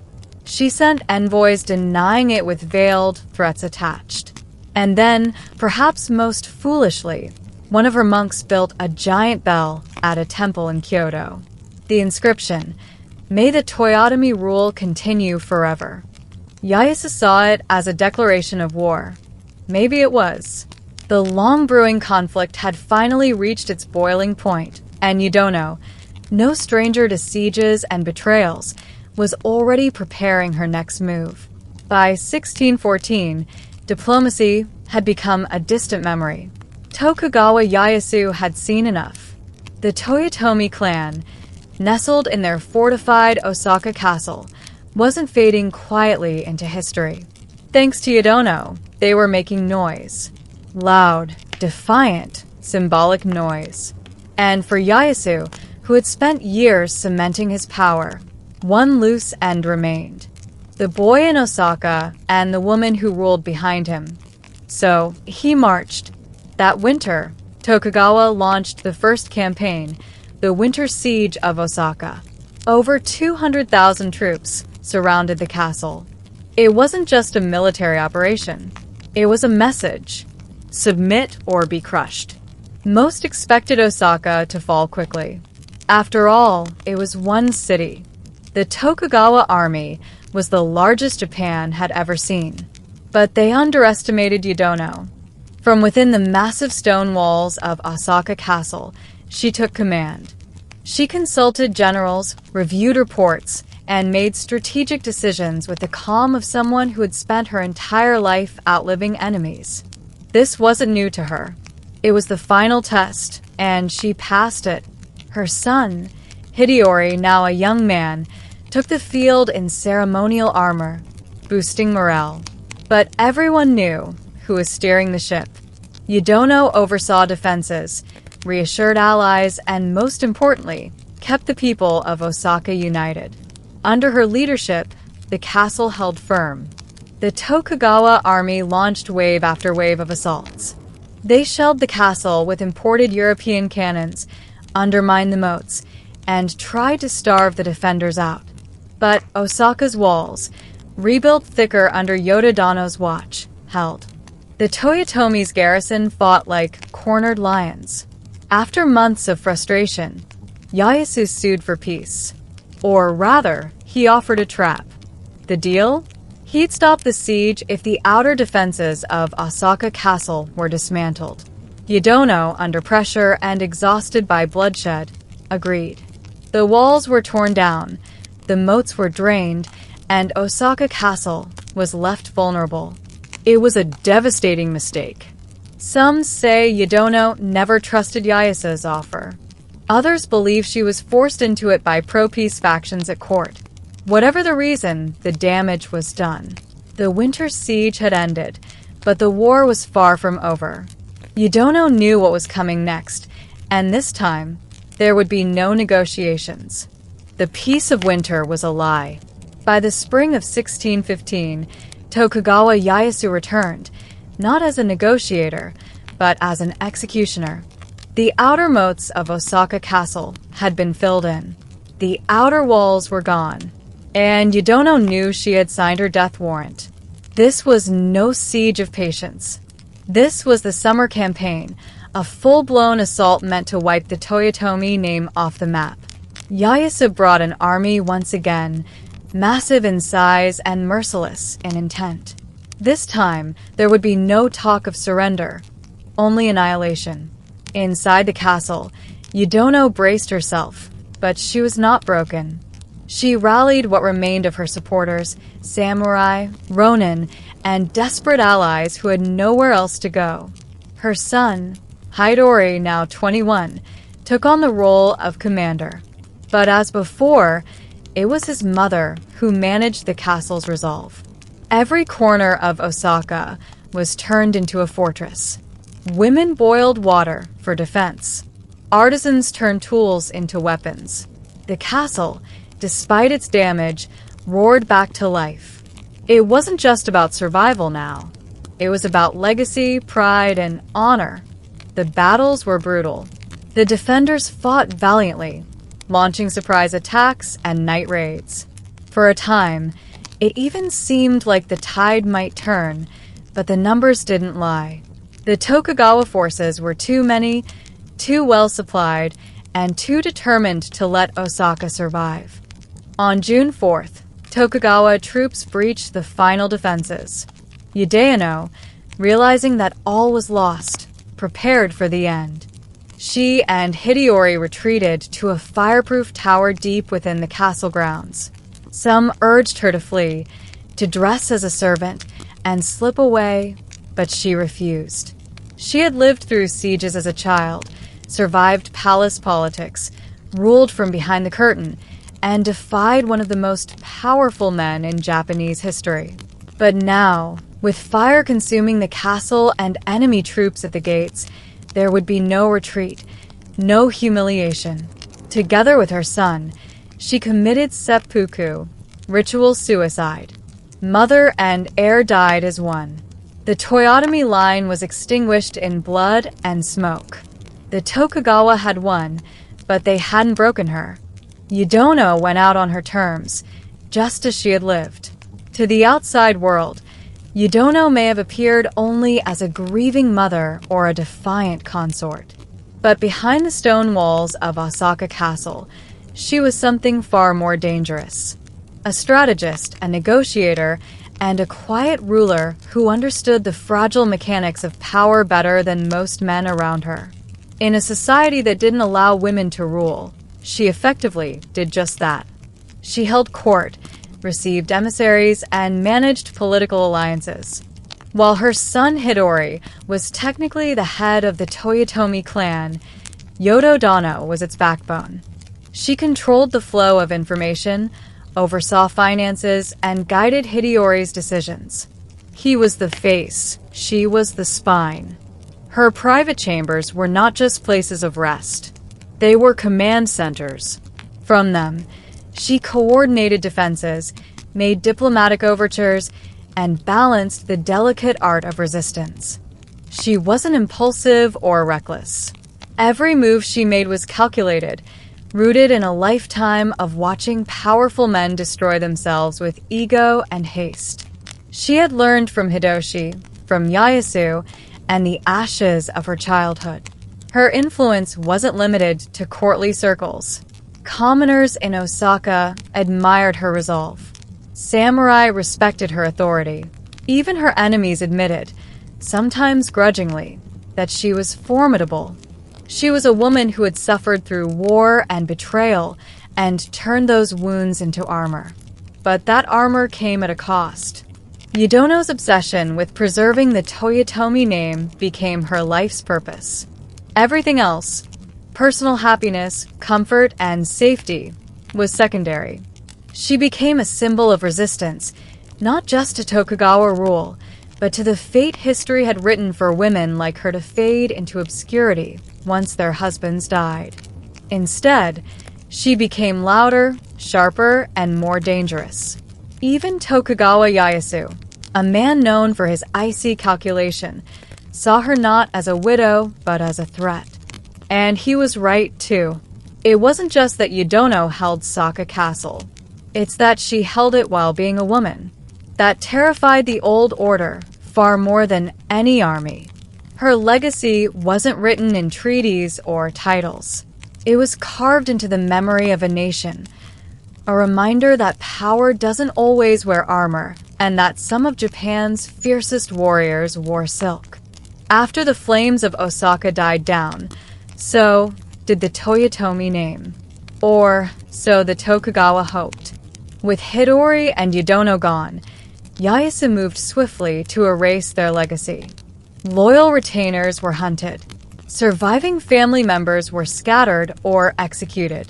She sent envoys denying it with veiled threats attached. And then, perhaps most foolishly, one of her monks built a giant bell at a temple in Kyoto. The inscription, "May the Toyotomi rule continue forever." Ieyasu saw it as a declaration of war. Maybe it was. The long-brewing conflict had finally reached its boiling point, and Yudono, no stranger to sieges and betrayals, was already preparing her next move. By 1614, diplomacy had become a distant memory. Tokugawa Ieyasu had seen enough. The Toyotomi clan, nestled in their fortified Osaka castle, wasn't fading quietly into history. Thanks to Yudono, they were making noise. Loud, defiant, symbolic noise. And for Ieyasu, who had spent years cementing his power, one loose end remained. The boy in Osaka and the woman who ruled behind him. So he marched. That winter, Tokugawa launched the first campaign, the Winter Siege of Osaka. Over 200,000 troops surrounded the castle. It wasn't just a military operation. It was a message. Submit or be crushed. Most expected Osaka to fall quickly. After all, it was one city. The Tokugawa army was the largest Japan had ever seen. But they underestimated Yudono. From within the massive stone walls of Osaka Castle, she took command. She consulted generals, reviewed reports, and made strategic decisions with the calm of someone who had spent her entire life outliving enemies. This wasn't new to her. It was the final test, and she passed it. Her son, Hideyori, now a young man, took the field in ceremonial armor, boosting morale. But everyone knew who was steering the ship. Yudono oversaw defenses, reassured allies, and most importantly, kept the people of Osaka united. Under her leadership, the castle held firm. The Tokugawa army launched wave after wave of assaults. They shelled the castle with imported European cannons, undermined the moats, and tried to starve the defenders out. But Osaka's walls, rebuilt thicker under Yodadano's watch, held. The Toyotomi's garrison fought like cornered lions. After months of frustration, Ieyasu sued for peace. Or rather, he offered a trap. The deal? He'd stop the siege if the outer defenses of Osaka Castle were dismantled. Yadono, under pressure and exhausted by bloodshed, agreed. The walls were torn down, the moats were drained, and Osaka Castle was left vulnerable. It was a devastating mistake. Some say Yadono never trusted Ieyasu's offer. Others believe she was forced into it by pro-peace factions at court. Whatever the reason, the damage was done. The winter siege had ended, but the war was far from over. Yadono knew what was coming next, and this time, there would be no negotiations. The peace of winter was a lie. By the spring of 1615, Tokugawa Ieyasu returned, not as a negotiator, but as an executioner. The outer moats of Osaka Castle had been filled in. The outer walls were gone, and Yadono knew she had signed her death warrant. This was no siege of patience. This was the summer campaign, a full-blown assault meant to wipe the Toyotomi name off the map. Ieyasu brought an army once again, massive in size and merciless in intent. This time, there would be no talk of surrender, only annihilation. Inside the castle, Yadono braced herself, but she was not broken. She rallied what remained of her supporters, samurai, ronin, and desperate allies who had nowhere else to go. Her son, Hidori, now 21, took on the role of commander. But as before, it was his mother who managed the castle's resolve. Every corner of Osaka was turned into a fortress. Women boiled water for defense. Artisans turned tools into weapons. The castle, despite its damage, roared back to life. It wasn't just about survival now. It was about legacy, pride, and honor. The battles were brutal. The defenders fought valiantly, launching surprise attacks and night raids. For a time, it even seemed like the tide might turn, but the numbers didn't lie. The Tokugawa forces were too many, too well supplied, and too determined to let Osaka survive. On June 4th, Tokugawa troops breached the final defenses. Hideyano, realizing that all was lost, prepared for the end. She and Hideyori retreated to a fireproof tower deep within the castle grounds. Some urged her to flee, to dress as a servant, and slip away, but she refused. She had lived through sieges as a child, survived palace politics, ruled from behind the curtain, and defied one of the most powerful men in Japanese history. But now, with fire consuming the castle and enemy troops at the gates, there would be no retreat, no humiliation. Together with her son, she committed seppuku, ritual suicide. Mother and heir died as one. The Toyotomi line was extinguished in blood and smoke. The Tokugawa had won, but they hadn't broken her. Yadono went out on her terms, just as she had lived. To the outside world, Yadono may have appeared only as a grieving mother or a defiant consort. But behind the stone walls of Osaka Castle, she was something far more dangerous. A strategist, a negotiator, and a quiet ruler who understood the fragile mechanics of power better than most men around her. In a society that didn't allow women to rule, she effectively did just that. She held court, received emissaries, and managed political alliances. While her son Hidori was technically the head of the Toyotomi clan, Yododano was its backbone. She controlled the flow of information, oversaw finances, and guided Hideyori's decisions. He was the face, she was the spine. Her private chambers were not just places of rest. They were command centers. From them, she coordinated defenses, made diplomatic overtures, and balanced the delicate art of resistance. She wasn't impulsive or reckless. Every move she made was calculated, rooted in a lifetime of watching powerful men destroy themselves with ego and haste. She had learned from Hideyoshi, from Ieyasu, and the ashes of her childhood. Her influence wasn't limited to courtly circles. Commoners in Osaka admired her resolve. Samurai respected her authority. Even her enemies admitted, sometimes grudgingly, that she was formidable. She was a woman who had suffered through war and betrayal and turned those wounds into armor. But that armor came at a cost. Yudono's obsession with preserving the Toyotomi name became her life's purpose. Everything else, personal happiness, comfort, and safety, was secondary. She became a symbol of resistance, not just to Tokugawa rule, but to the fate history had written for women like her to fade into obscurity once their husbands died. Instead, she became louder, sharper, and more dangerous. Even Tokugawa Ieyasu, a man known for his icy calculation, saw her not as a widow, but as a threat. And he was right, too. It wasn't just that Yudono held Saka Castle. It's that she held it while being a woman. That terrified the old order far more than any army. Her legacy wasn't written in treaties or titles. It was carved into the memory of a nation, a reminder that power doesn't always wear armor, and that some of Japan's fiercest warriors wore silk. After the flames of Osaka died down, so did the Toyotomi name. Or so the Tokugawa hoped. With Hidori and Yudono gone, Ieyasu moved swiftly to erase their legacy. Loyal retainers were hunted. Surviving family members were scattered or executed.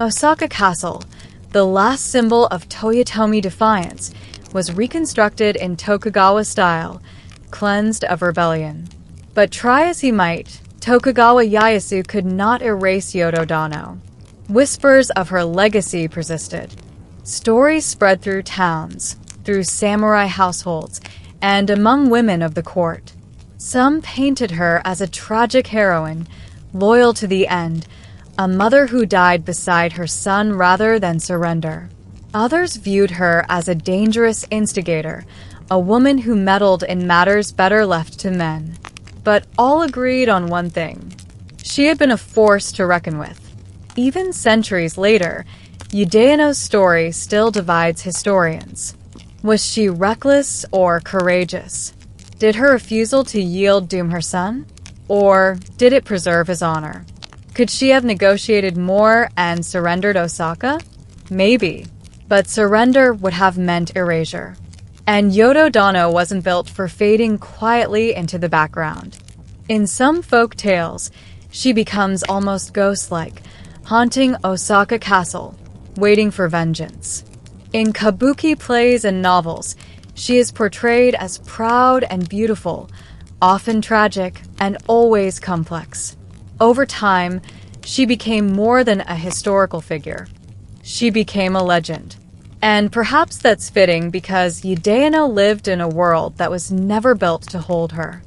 Osaka Castle, the last symbol of Toyotomi defiance, was reconstructed in Tokugawa style, cleansed of rebellion. But try as he might, Tokugawa Ieyasu could not erase Yododano. Whispers of her legacy persisted. Stories spread through towns, through samurai households, and among women of the court. Some painted her as a tragic heroine, loyal to the end, a mother who died beside her son rather than surrender. Others viewed her as a dangerous instigator, a woman who meddled in matters better left to men. But all agreed on one thing. She had been a force to reckon with. Even centuries later, Yudeano's story still divides historians. Was she reckless or courageous? Did her refusal to yield doom her son? Or did it preserve his honor? Could she have negotiated more and surrendered Osaka? Maybe. But surrender would have meant erasure. And Yododano wasn't built for fading quietly into the background. In some folk tales, she becomes almost ghost-like, haunting Osaka Castle, waiting for vengeance. In kabuki plays and novels, she is portrayed as proud and beautiful, often tragic and always complex. Over time, she became more than a historical figure. She became a legend. And perhaps that's fitting because Yudeano lived in a world that was never built to hold her.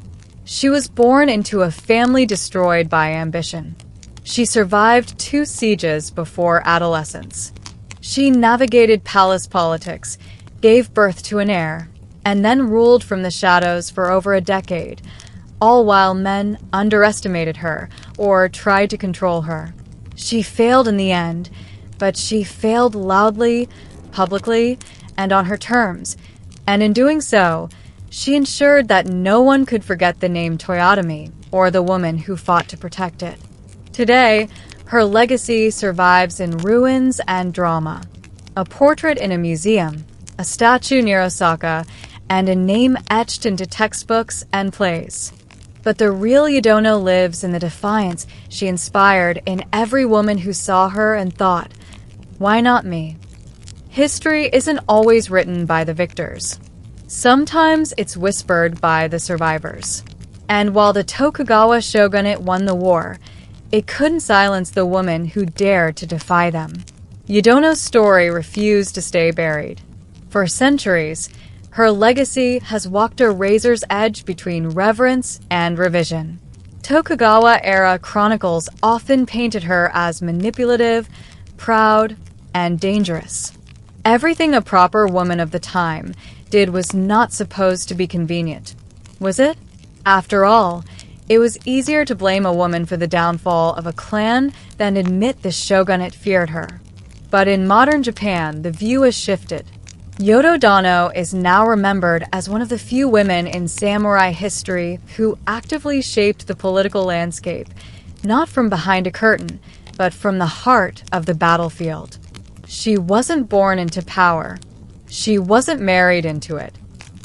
She was born into a family destroyed by ambition. She survived 2 sieges before adolescence. She navigated palace politics, gave birth to an heir, and then ruled from the shadows for over a decade, all while men underestimated her or tried to control her. She failed in the end, but she failed loudly, publicly, and on her terms, and in doing so, she ensured that no one could forget the name Toyotomi or the woman who fought to protect it. Today, her legacy survives in ruins and drama. A portrait in a museum, a statue near Osaka, and a name etched into textbooks and plays. But the real Yudono lives in the defiance she inspired in every woman who saw her and thought, why not me? History isn't always written by the victors. Sometimes it's whispered by the survivors. And while the Tokugawa shogunate won the war, it couldn't silence the woman who dared to defy them. Yudono's story refused to stay buried. For centuries, her legacy has walked a razor's edge between reverence and revision. Tokugawa-era chronicles often painted her as manipulative, proud, and dangerous. Everything a proper woman of the time did was not supposed to be convenient, was it? After all, it was easier to blame a woman for the downfall of a clan than admit the shogunate feared her. But in modern Japan, the view has shifted. Yodo Dano is now remembered as one of the few women in samurai history who actively shaped the political landscape, not from behind a curtain, but from the heart of the battlefield. She wasn't born into power. She wasn't married into it.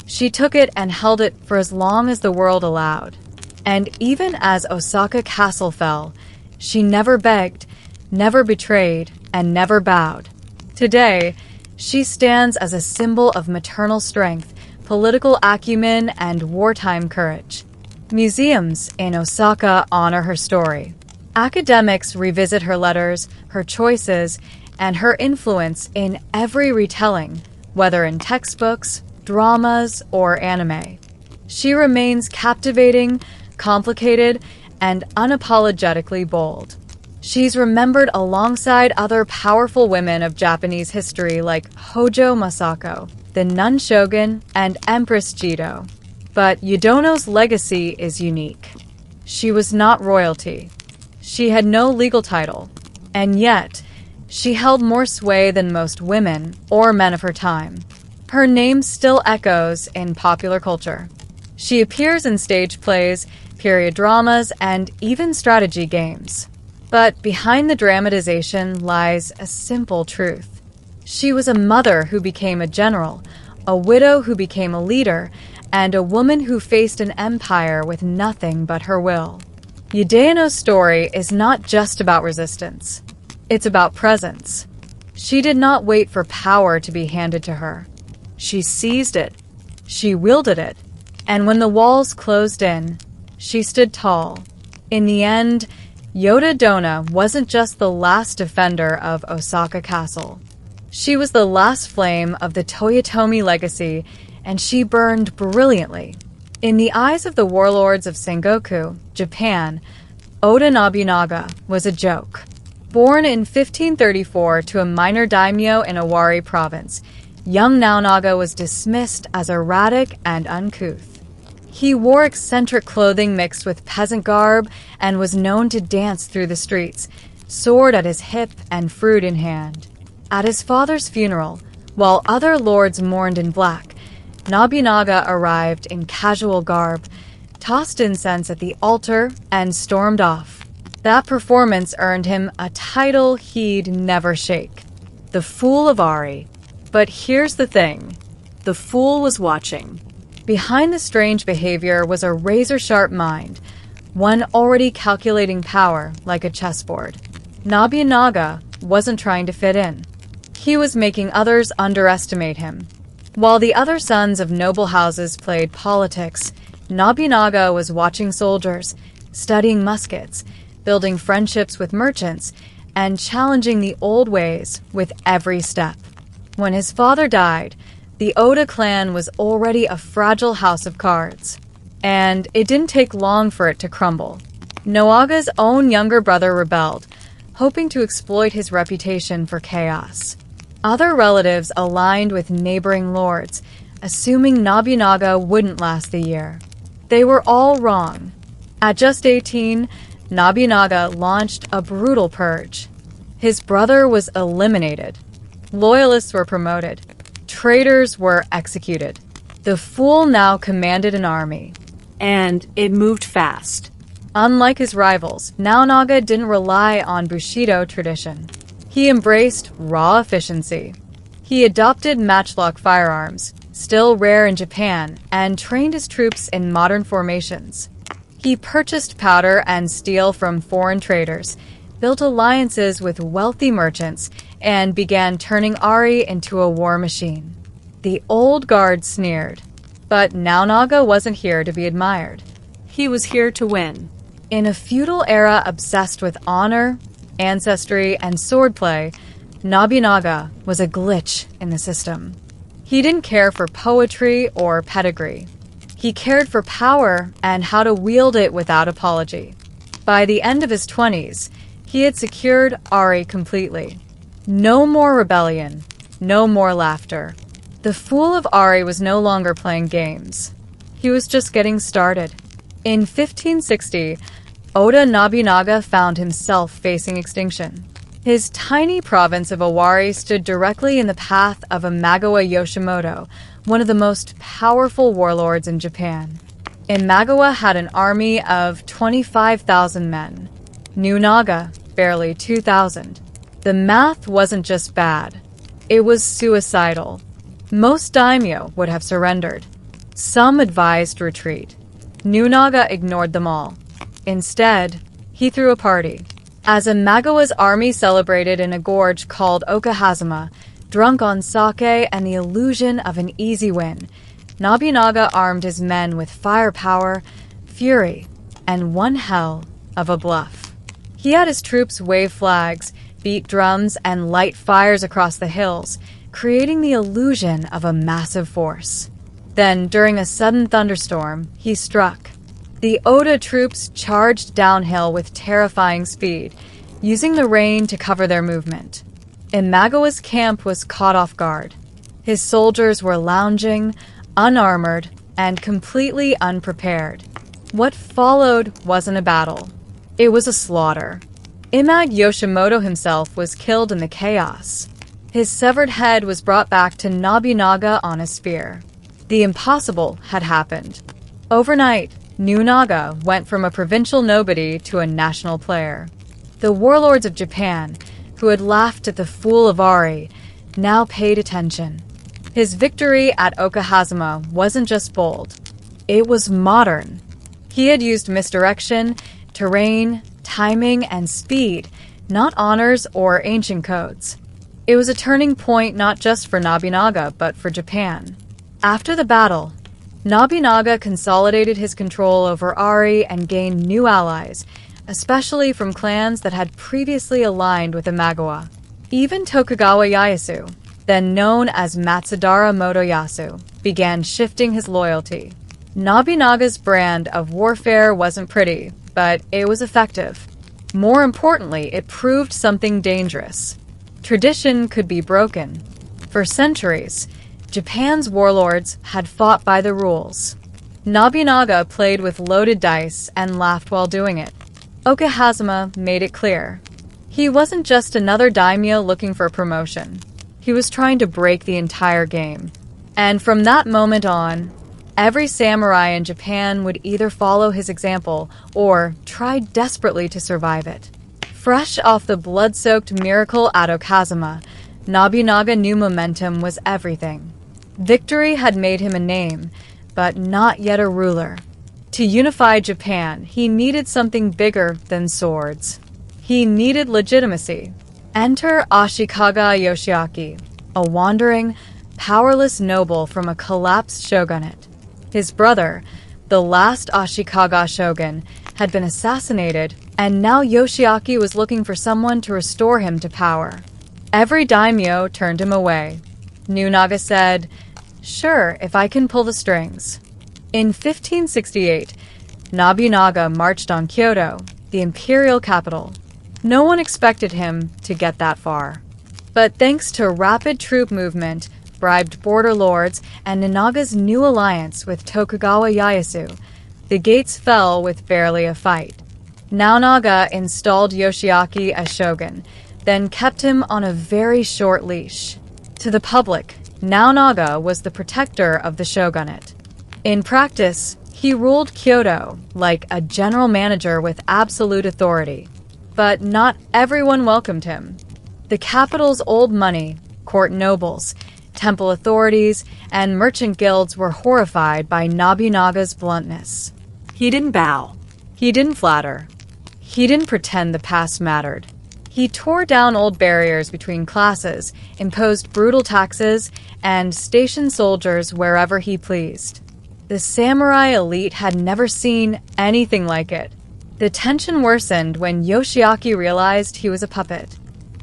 She took it and held it for as long as the world allowed. And even as Osaka Castle fell, she never begged, never betrayed, and never bowed. Today, she stands as a symbol of maternal strength, political acumen, and wartime courage. Museums in Osaka honor her story. Academics revisit her letters, her choices, and her influence in every retelling, whether in textbooks, dramas, or anime. She remains captivating, complicated, and unapologetically bold. She's remembered alongside other powerful women of Japanese history like Hojo Masako, the Nun Shogun, and Empress Jito. But Yodono's legacy is unique. She was not royalty. She had no legal title. And yet, she held more sway than most women or men of her time. Her name still echoes in popular culture. She appears in stage plays, period dramas, and even strategy games. But behind the dramatization lies a simple truth. She was a mother who became a general, a widow who became a leader, and a woman who faced an empire with nothing but her will. Yudeno's story is not just about resistance. It's about presence. She did not wait for power to be handed to her. She seized it. She wielded it. And when the walls closed in, she stood tall. In the end, Yoda Dona wasn't just the last defender of Osaka Castle. She was the last flame of the Toyotomi legacy, and she burned brilliantly. In the eyes of the warlords of Sengoku, Japan, Oda Nobunaga was a joke. Born in 1534 to a minor daimyo in Owari province, young Nobunaga was dismissed as erratic and uncouth. He wore eccentric clothing mixed with peasant garb and was known to dance through the streets, sword at his hip and fruit in hand. At his father's funeral, while other lords mourned in black, Nobunaga arrived in casual garb, tossed incense at the altar, and stormed off. That performance earned him a title he'd never shake, the Fool of Ari. But here's the thing. The fool was watching. Behind the strange behavior was a razor-sharp mind, one already calculating power like a chessboard. Nobunaga wasn't trying to fit in. He was making others underestimate him. While the other sons of noble houses played politics, Nobunaga was watching soldiers, studying muskets, building friendships with merchants, and challenging the old ways with every step. When his father died, the Oda clan was already a fragile house of cards. And it didn't take long for it to crumble. Noaga's own younger brother rebelled, hoping to exploit his reputation for chaos. Other relatives aligned with neighboring lords, assuming Nobunaga wouldn't last the year. They were all wrong. At just 18, Nobunaga launched a brutal purge. His brother was eliminated. Loyalists were promoted. Traitors were executed. The fool now commanded an army. And it moved fast. Unlike his rivals, Nobunaga didn't rely on Bushido tradition. He embraced raw efficiency. He adopted matchlock firearms, still rare in Japan, and trained his troops in modern formations. He purchased powder and steel from foreign traders, built alliances with wealthy merchants, and began turning Ari into a war machine. The old guard sneered, but Nobunaga wasn't here to be admired. He was here to win. In a feudal era obsessed with honor, ancestry, and swordplay, Nobunaga was a glitch in the system. He didn't care for poetry or pedigree. He He cared for power and how to wield it without apology. By the end of his 20s, he had secured Ari completely. No more rebellion, no more laughter. The Fool of Ari was no longer playing games. He was just getting started. In 1560, Oda Nobunaga found himself facing extinction. His tiny province of Owari stood directly in the path of Imagawa Yoshimoto, one of the most powerful warlords in Japan. Imagawa had an army of 25,000 men. New Naga, barely 2,000. The math wasn't just bad. It was suicidal. Most daimyo would have surrendered. Some advised retreat. New Naga ignored them all. Instead, he threw a party. As Imagawa's army celebrated in a gorge called Okahazama, drunk on sake and the illusion of an easy win, Nobunaga armed his men with firepower, fury, and one hell of a bluff. He had his troops wave flags, beat drums, and light fires across the hills, creating the illusion of a massive force. Then, during a sudden thunderstorm, he struck. The Oda troops charged downhill with terrifying speed, using the rain to cover their movement. Imagawa's camp was caught off guard. His soldiers were lounging, unarmored, and completely unprepared. What followed wasn't a battle. It was a slaughter. Imag Yoshimoto himself was killed in the chaos. His severed head was brought back to Nobunaga on a spear. The impossible had happened. Overnight, New Naga went from a provincial nobody to a national player. The warlords of Japan, who had laughed at the Fool of Ari, now paid attention. His victory at Okahazama wasn't just bold. It was modern. He had used misdirection, terrain, timing, and speed, not honors or ancient codes. It was a turning point not just for Nobunaga, but for Japan. After the battle, Nobunaga consolidated his control over Ari and gained new allies, especially from clans that had previously aligned with Imagawa. Even Tokugawa Ieyasu, then known as Matsudaira Motoyasu, began shifting his loyalty. Nobunaga's brand of warfare wasn't pretty, but it was effective. More importantly, it proved something dangerous. Tradition could be broken. For centuries, Japan's warlords had fought by the rules. Nobunaga played with loaded dice and laughed while doing it. Okahazama made it clear. He wasn't just another daimyo looking for promotion. He was trying to break the entire game. And from that moment on, every samurai in Japan would either follow his example or try desperately to survive it. Fresh off the blood-soaked miracle at Okazama, Nobunaga knew momentum was everything. Victory had made him a name, but not yet a ruler. To unify Japan, he needed something bigger than swords. He needed legitimacy. Enter Ashikaga Yoshiaki, a wandering, powerless noble from a collapsed shogunate. His brother, the last Ashikaga shogun, had been assassinated, and now Yoshiaki was looking for someone to restore him to power. Every daimyo turned him away. New Naga said, "Sure, if I can pull the strings." In 1568, Nobunaga marched on Kyoto, the imperial capital. No one expected him to get that far. But thanks to rapid troop movement, bribed border lords, and Ninaga's new alliance with Tokugawa Ieyasu, the gates fell with barely a fight. Naga installed Yoshiaki as shogun, then kept him on a very short leash. To the public, Naga was the protector of the shogunate. In practice, he ruled Kyoto like a general manager with absolute authority. But not everyone welcomed him. The capital's old money, court nobles, temple authorities, and merchant guilds were horrified by Nobunaga's bluntness. He didn't bow. He didn't flatter. He didn't pretend the past mattered. He tore down old barriers between classes, imposed brutal taxes, and stationed soldiers wherever he pleased. The samurai elite had never seen anything like it. The tension worsened when Yoshiaki realized he was a puppet.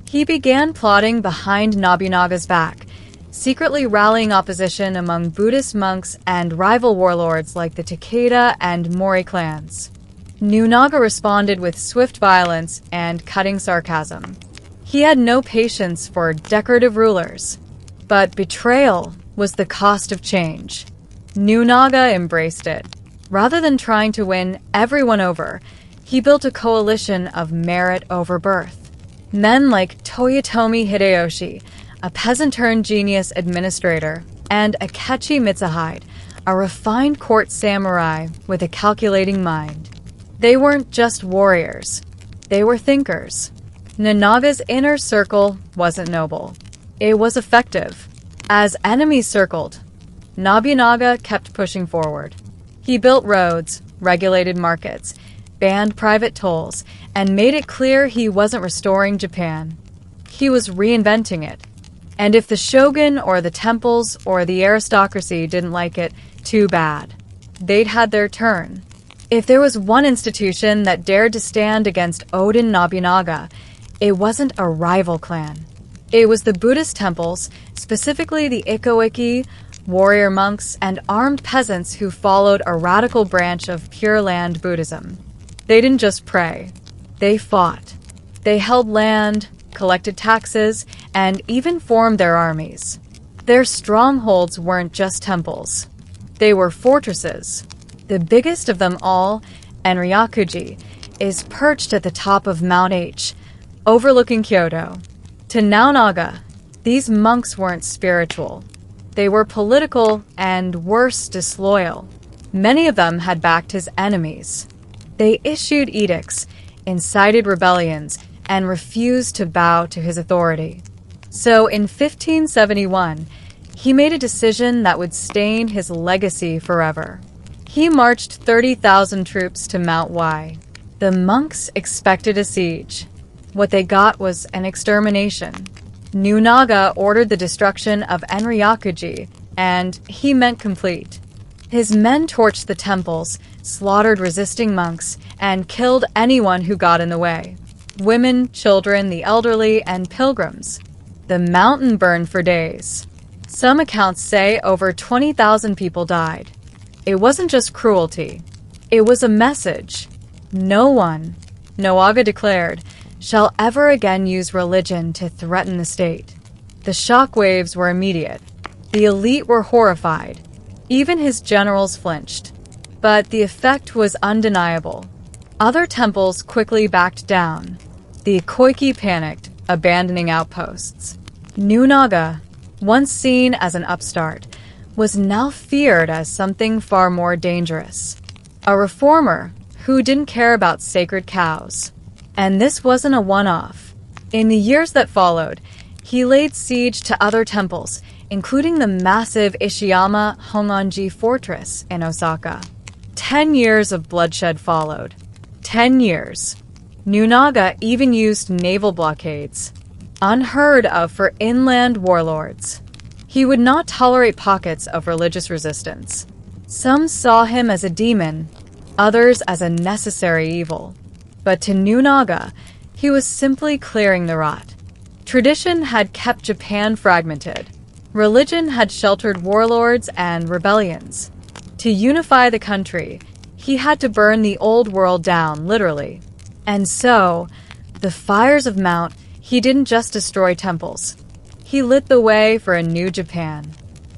He began plotting behind Nobunaga's back, secretly rallying opposition among Buddhist monks and rival warlords like the Takeda and Mori clans. Nobunaga responded with swift violence and cutting sarcasm. He had no patience for decorative rulers, but betrayal was the cost of change. Nobunaga embraced it. Rather than trying to win everyone over, he built a coalition of merit over birth. Men like Toyotomi Hideyoshi, a peasant-turned-genius administrator, and Akechi Mitsuhide, a refined court samurai with a calculating mind. They weren't just warriors. They were thinkers. Nobunaga's inner circle wasn't noble. It was effective. As enemies circled, Nobunaga kept pushing forward. He built roads, regulated markets, banned private tolls, and made it clear he wasn't restoring Japan. He was reinventing it. And if the shogun or the temples or the aristocracy didn't like it, too bad. They'd had their turn. If there was one institution that dared to stand against Oden Nobunaga, it wasn't a rival clan. It was the Buddhist temples, specifically the Iko-Iki, warrior monks, and armed peasants who followed a radical branch of Pure Land Buddhism. They didn't just pray. They fought. They held land, collected taxes, and even formed their armies. Their strongholds weren't just temples. They were fortresses. The biggest of them all, Enryakuji, is perched at the top of Mount H, overlooking Kyoto. To Nobunaga, these monks weren't spiritual. They were political and, worse, disloyal. Many of them had backed his enemies. They issued edicts, incited rebellions, and refused to bow to his authority. So in 1571, he made a decision that would stain his legacy forever. He marched 30,000 troops to Mount Y. The monks expected a siege. What they got was an extermination. Nobunaga ordered the destruction of Enryakuji, and he meant complete. His men torched the temples, slaughtered resisting monks, and killed anyone who got in the way. Women, children, the elderly, and pilgrims. The mountain burned for days. Some accounts say over 20,000 people died. It wasn't just cruelty. It was a message. No one, Nobunaga declared, shall ever again use religion to threaten the state. The shockwaves were immediate. The elite were horrified. Even his generals flinched. But the effect was undeniable. Other temples quickly backed down. The Koiki panicked, abandoning outposts. Nobunaga, once seen as an upstart, was now feared as something far more dangerous. A reformer who didn't care about sacred cows. And this wasn't a one-off. In the years that followed, he laid siege to other temples, including the massive Ishiyama Honganji fortress in Osaka. 10 years of bloodshed followed. 10 years. Nobunaga even used naval blockades, unheard of for inland warlords. He would not tolerate pockets of religious resistance. Some saw him as a demon, others as a necessary evil. But to Nobunaga, he was simply clearing the rot. Tradition had kept Japan fragmented. Religion had sheltered warlords and rebellions. To unify the country, he had to burn the old world down, literally. And so, the fires of Mount, he didn't just destroy temples. He lit the way for a new Japan.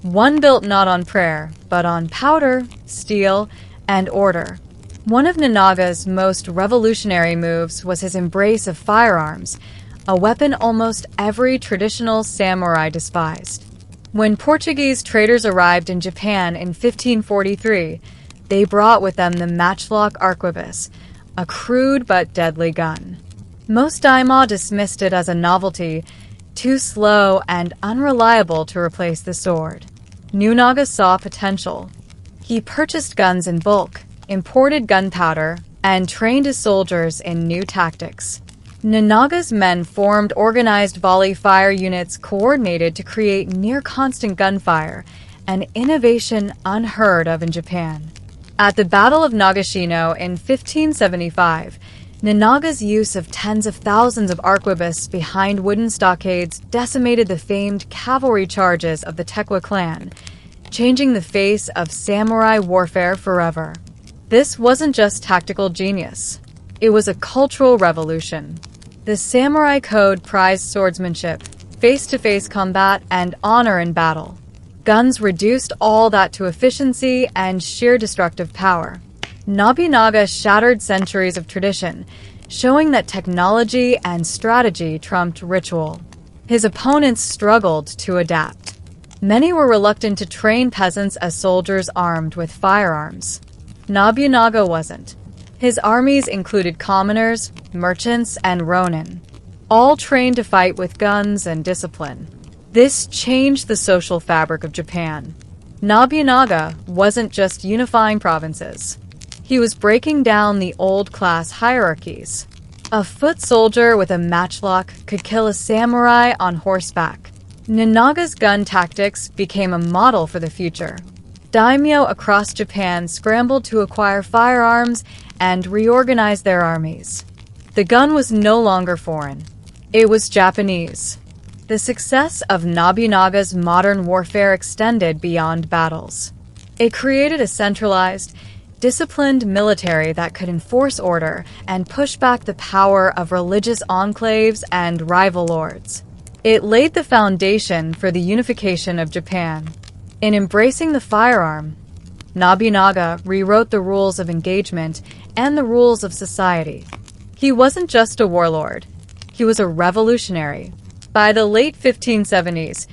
One built not on prayer, but on powder, steel, and order. One of Nobunaga's most revolutionary moves was his embrace of firearms, a weapon almost every traditional samurai despised. When Portuguese traders arrived in Japan in 1543, they brought with them the matchlock arquebus, a crude but deadly gun. Most daimyo dismissed it as a novelty, too slow and unreliable to replace the sword. Nobunaga saw potential. He purchased guns in bulk, imported gunpowder, and trained his soldiers in new tactics. Nobunaga's men formed organized volley fire units coordinated to create near-constant gunfire, an innovation unheard of in Japan. At the Battle of Nagashino in 1575, Ninaga's use of tens of thousands of arquebusiers behind wooden stockades decimated the famed cavalry charges of the Tekwa clan, changing the face of samurai warfare forever. This wasn't just tactical genius. It was a cultural revolution. The samurai code prized swordsmanship, face-to-face combat, and honor in battle. Guns reduced all that to efficiency and sheer destructive power. Nobunaga shattered centuries of tradition, showing that technology and strategy trumped ritual. His opponents struggled to adapt. Many were reluctant to train peasants as soldiers armed with firearms. Nobunaga wasn't. His armies included commoners, merchants, and ronin, all trained to fight with guns and discipline. This changed the social fabric of Japan. Nobunaga wasn't just unifying provinces. He was breaking down the old class hierarchies. A foot soldier with a matchlock could kill a samurai on horseback. Ninaga's gun tactics became a model for the future. Daimyo across Japan scrambled to acquire firearms and reorganize their armies. The gun was no longer foreign. It was Japanese. The success of Nobunaga's modern warfare extended beyond battles. It created a centralized, disciplined military that could enforce order and push back the power of religious enclaves and rival lords. It laid the foundation for the unification of Japan. In embracing the firearm, Nobunaga rewrote the rules of engagement and the rules of society. He wasn't just a warlord. He was a revolutionary. By the late 1570s,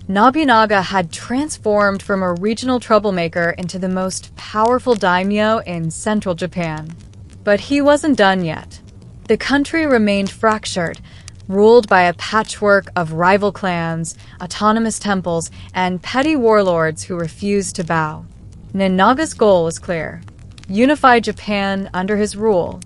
Nobunaga had transformed from a regional troublemaker into the most powerful daimyo in central Japan. But he wasn't done yet. The country remained fractured, ruled by a patchwork of rival clans, autonomous temples, and petty warlords who refused to bow. Ninaga's goal was clear: unify Japan under his rule.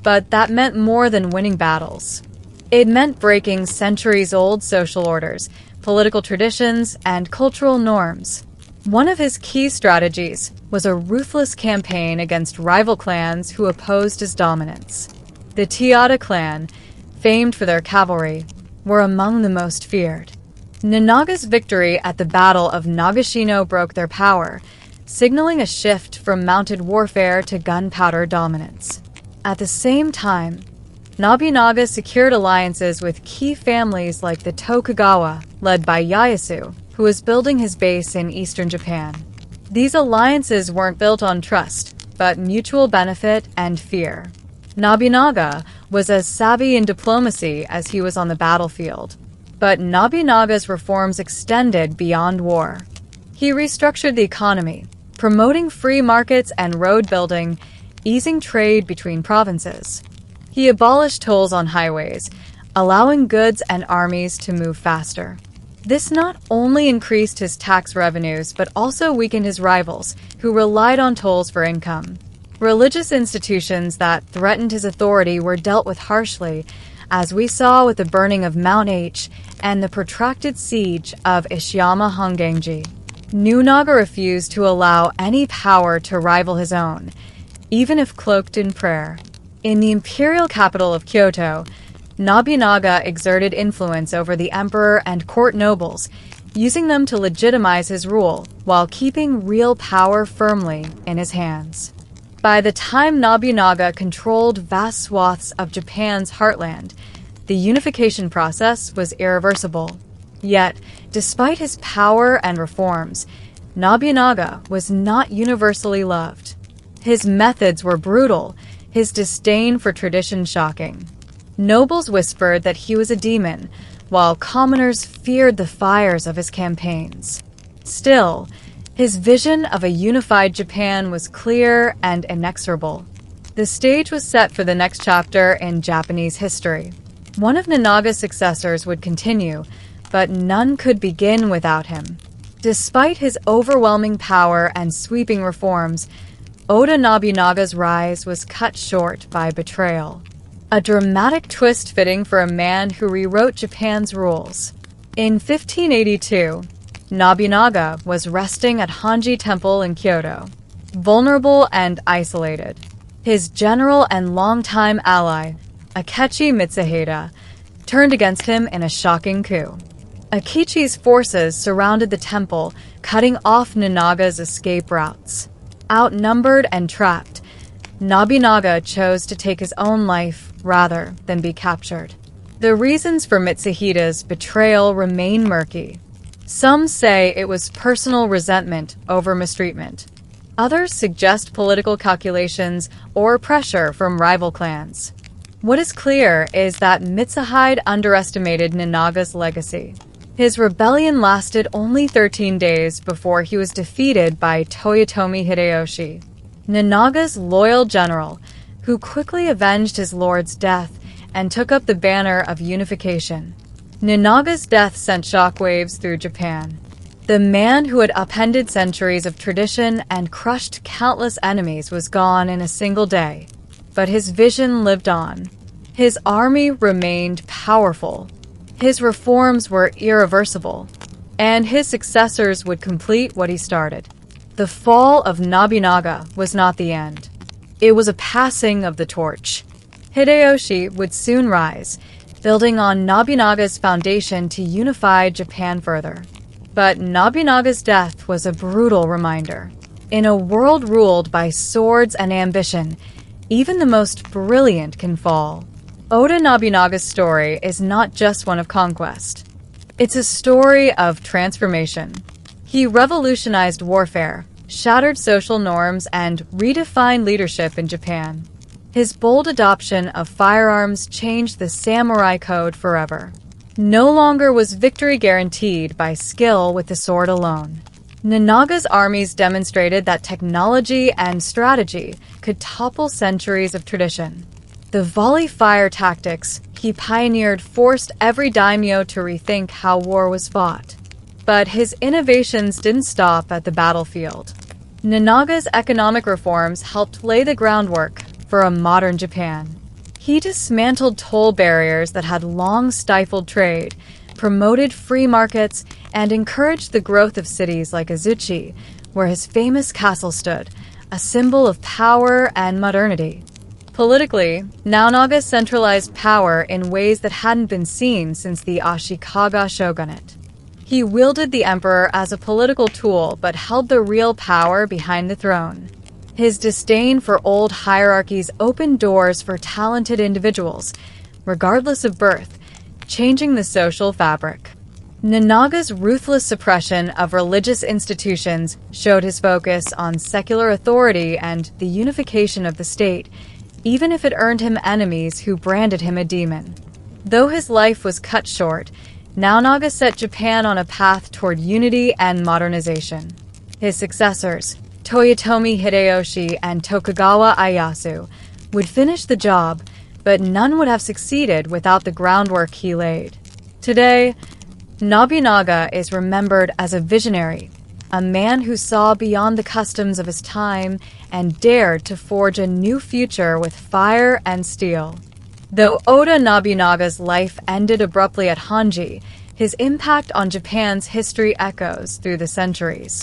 But that meant more than winning battles. It meant breaking centuries-old social orders, political traditions, and cultural norms. One of his key strategies was a ruthless campaign against rival clans who opposed his dominance. The Tiyada clan, famed for their cavalry, were among the most feared. Ninaga's victory at the Battle of Nagashino broke their power, signaling a shift from mounted warfare to gunpowder dominance. At the same time, Nobunaga secured alliances with key families like the Tokugawa, led by Ieyasu, who was building his base in eastern Japan. These alliances weren't built on trust, but mutual benefit and fear. Nobunaga was as savvy in diplomacy as he was on the battlefield. But Nobunaga's reforms extended beyond war. He restructured the economy, promoting free markets and road building, easing trade between provinces. He abolished tolls on highways, allowing goods and armies to move faster. This not only increased his tax revenues, but also weakened his rivals, who relied on tolls for income. Religious institutions that threatened his authority were dealt with harshly, as we saw with the burning of Mount H and the protracted siege of Ishiyama Hongenji. Nobunaga refused to allow any power to rival his own, even if cloaked in prayer. In the imperial capital of Kyoto, Nobunaga exerted influence over the emperor and court nobles, using them to legitimize his rule while keeping real power firmly in his hands. By the time Nobunaga controlled vast swaths of Japan's heartland, the unification process was irreversible. Yet, despite his power and reforms, Nobunaga was not universally loved. His methods were brutal, his disdain for tradition shocking. Nobles whispered that he was a demon, while commoners feared the fires of his campaigns. Still, his vision of a unified Japan was clear and inexorable. The stage was set for the next chapter in Japanese history. One of Nobunaga's successors would continue, but none could begin without him. Despite his overwhelming power and sweeping reforms, Oda Nobunaga's rise was cut short by betrayal. A dramatic twist fitting for a man who rewrote Japan's rules. In 1582, Nobunaga was resting at Hanji Temple in Kyoto, vulnerable and isolated. His general and longtime ally, Akechi Mitsuhide, turned against him in a shocking coup. Akechi's forces surrounded the temple, cutting off Nobunaga's escape routes. Outnumbered and trapped, Nobunaga chose to take his own life rather than be captured. The reasons for Mitsuhide's betrayal remain murky. Some say it was personal resentment over mistreatment. Others suggest political calculations or pressure from rival clans. What is clear is that Mitsuhide underestimated Nobunaga's legacy. His rebellion lasted only 13 days before he was defeated by Toyotomi Hideyoshi, Nobunaga's loyal general, who quickly avenged his lord's death and took up the banner of unification. Nobunaga's death sent shockwaves through Japan. The man who had upended centuries of tradition and crushed countless enemies was gone in a single day. But his vision lived on. His army remained powerful. His reforms were irreversible, and his successors would complete what he started. The fall of Nobunaga was not the end. It was a passing of the torch. Hideyoshi would soon rise, building on Nobunaga's foundation to unify Japan further. But Nobunaga's death was a brutal reminder. In a world ruled by swords and ambition, even the most brilliant can fall. Oda Nobunaga's story is not just one of conquest. It's a story of transformation. He revolutionized warfare, shattered social norms, and redefined leadership in Japan. His bold adoption of firearms changed the samurai code forever. No longer was victory guaranteed by skill with the sword alone. Nobunaga's armies demonstrated that technology and strategy could topple centuries of tradition. The volley fire tactics he pioneered forced every daimyo to rethink how war was fought. But his innovations didn't stop at the battlefield. Nobunaga's economic reforms helped lay the groundwork for a modern Japan. He dismantled toll barriers that had long stifled trade, promoted free markets, and encouraged the growth of cities like Azuchi, where his famous castle stood, a symbol of power and modernity. Politically, Nobunaga centralized power in ways that hadn't been seen since the Ashikaga shogunate. He wielded the emperor as a political tool but held the real power behind the throne. His disdain for old hierarchies opened doors for talented individuals, regardless of birth, changing the social fabric. Nobunaga's ruthless suppression of religious institutions showed his focus on secular authority and the unification of the state, even if it earned him enemies who branded him a demon. Though his life was cut short, Nobunaga set Japan on a path toward unity and modernization. His successors, Toyotomi Hideyoshi and Tokugawa Ieyasu, would finish the job, but none would have succeeded without the groundwork he laid. Today, Nobunaga is remembered as a visionary, a man who saw beyond the customs of his time and dared to forge a new future with fire and steel. Though Oda Nobunaga's life ended abruptly at Hanji, his impact on Japan's history echoes through the centuries.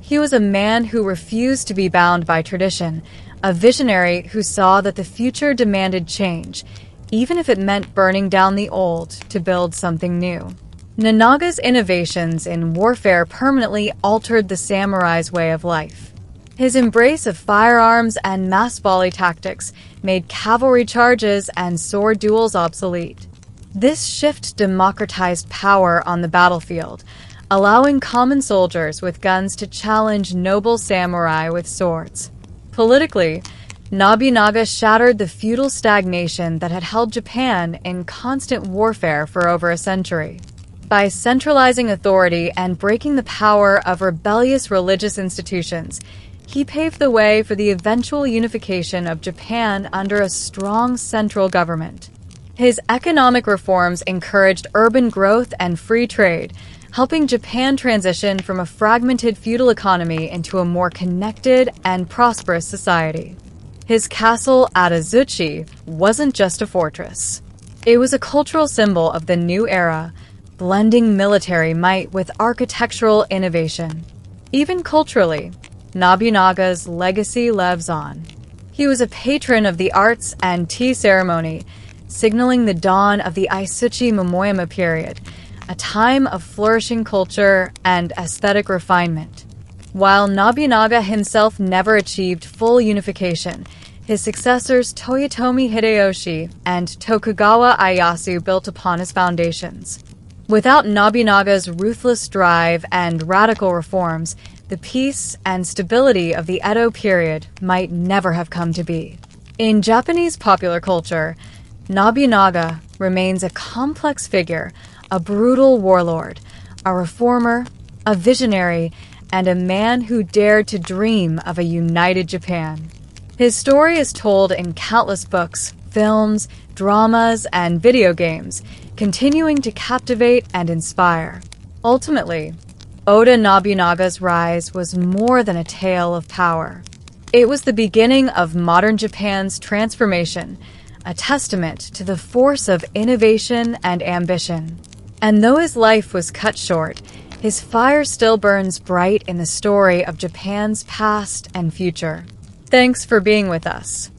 He was a man who refused to be bound by tradition, a visionary who saw that the future demanded change, even if it meant burning down the old to build something new. Nobunaga's innovations in warfare permanently altered the samurai's way of life. His embrace of firearms and mass volley tactics made cavalry charges and sword duels obsolete. This shift democratized power on the battlefield, allowing common soldiers with guns to challenge noble samurai with swords. Politically, Nobunaga shattered the feudal stagnation that had held Japan in constant warfare for over a century. By centralizing authority and breaking the power of rebellious religious institutions, he paved the way for the eventual unification of Japan under a strong central government. His economic reforms encouraged urban growth and free trade, helping Japan transition from a fragmented feudal economy into a more connected and prosperous society. His castle at Azuchi wasn't just a fortress. It was a cultural symbol of the new era, blending military might with architectural innovation. Even culturally, Nobunaga's legacy lives on. He was a patron of the arts and tea ceremony, signaling the dawn of the Aisuchi Momoyama period, a time of flourishing culture and aesthetic refinement. While Nobunaga himself never achieved full unification, his successors Toyotomi Hideyoshi and Tokugawa Ieyasu built upon his foundations. Without Nobunaga's ruthless drive and radical reforms, the peace and stability of the Edo period might never have come to be. In Japanese popular culture, Nobunaga remains a complex figure, a brutal warlord, a reformer, a visionary, and a man who dared to dream of a united Japan. His story is told in countless books, films, dramas, and video games, continuing to captivate and inspire. Ultimately, Oda Nobunaga's rise was more than a tale of power. It was the beginning of modern Japan's transformation, a testament to the force of innovation and ambition. And though his life was cut short, his fire still burns bright in the story of Japan's past and future. Thanks for being with us.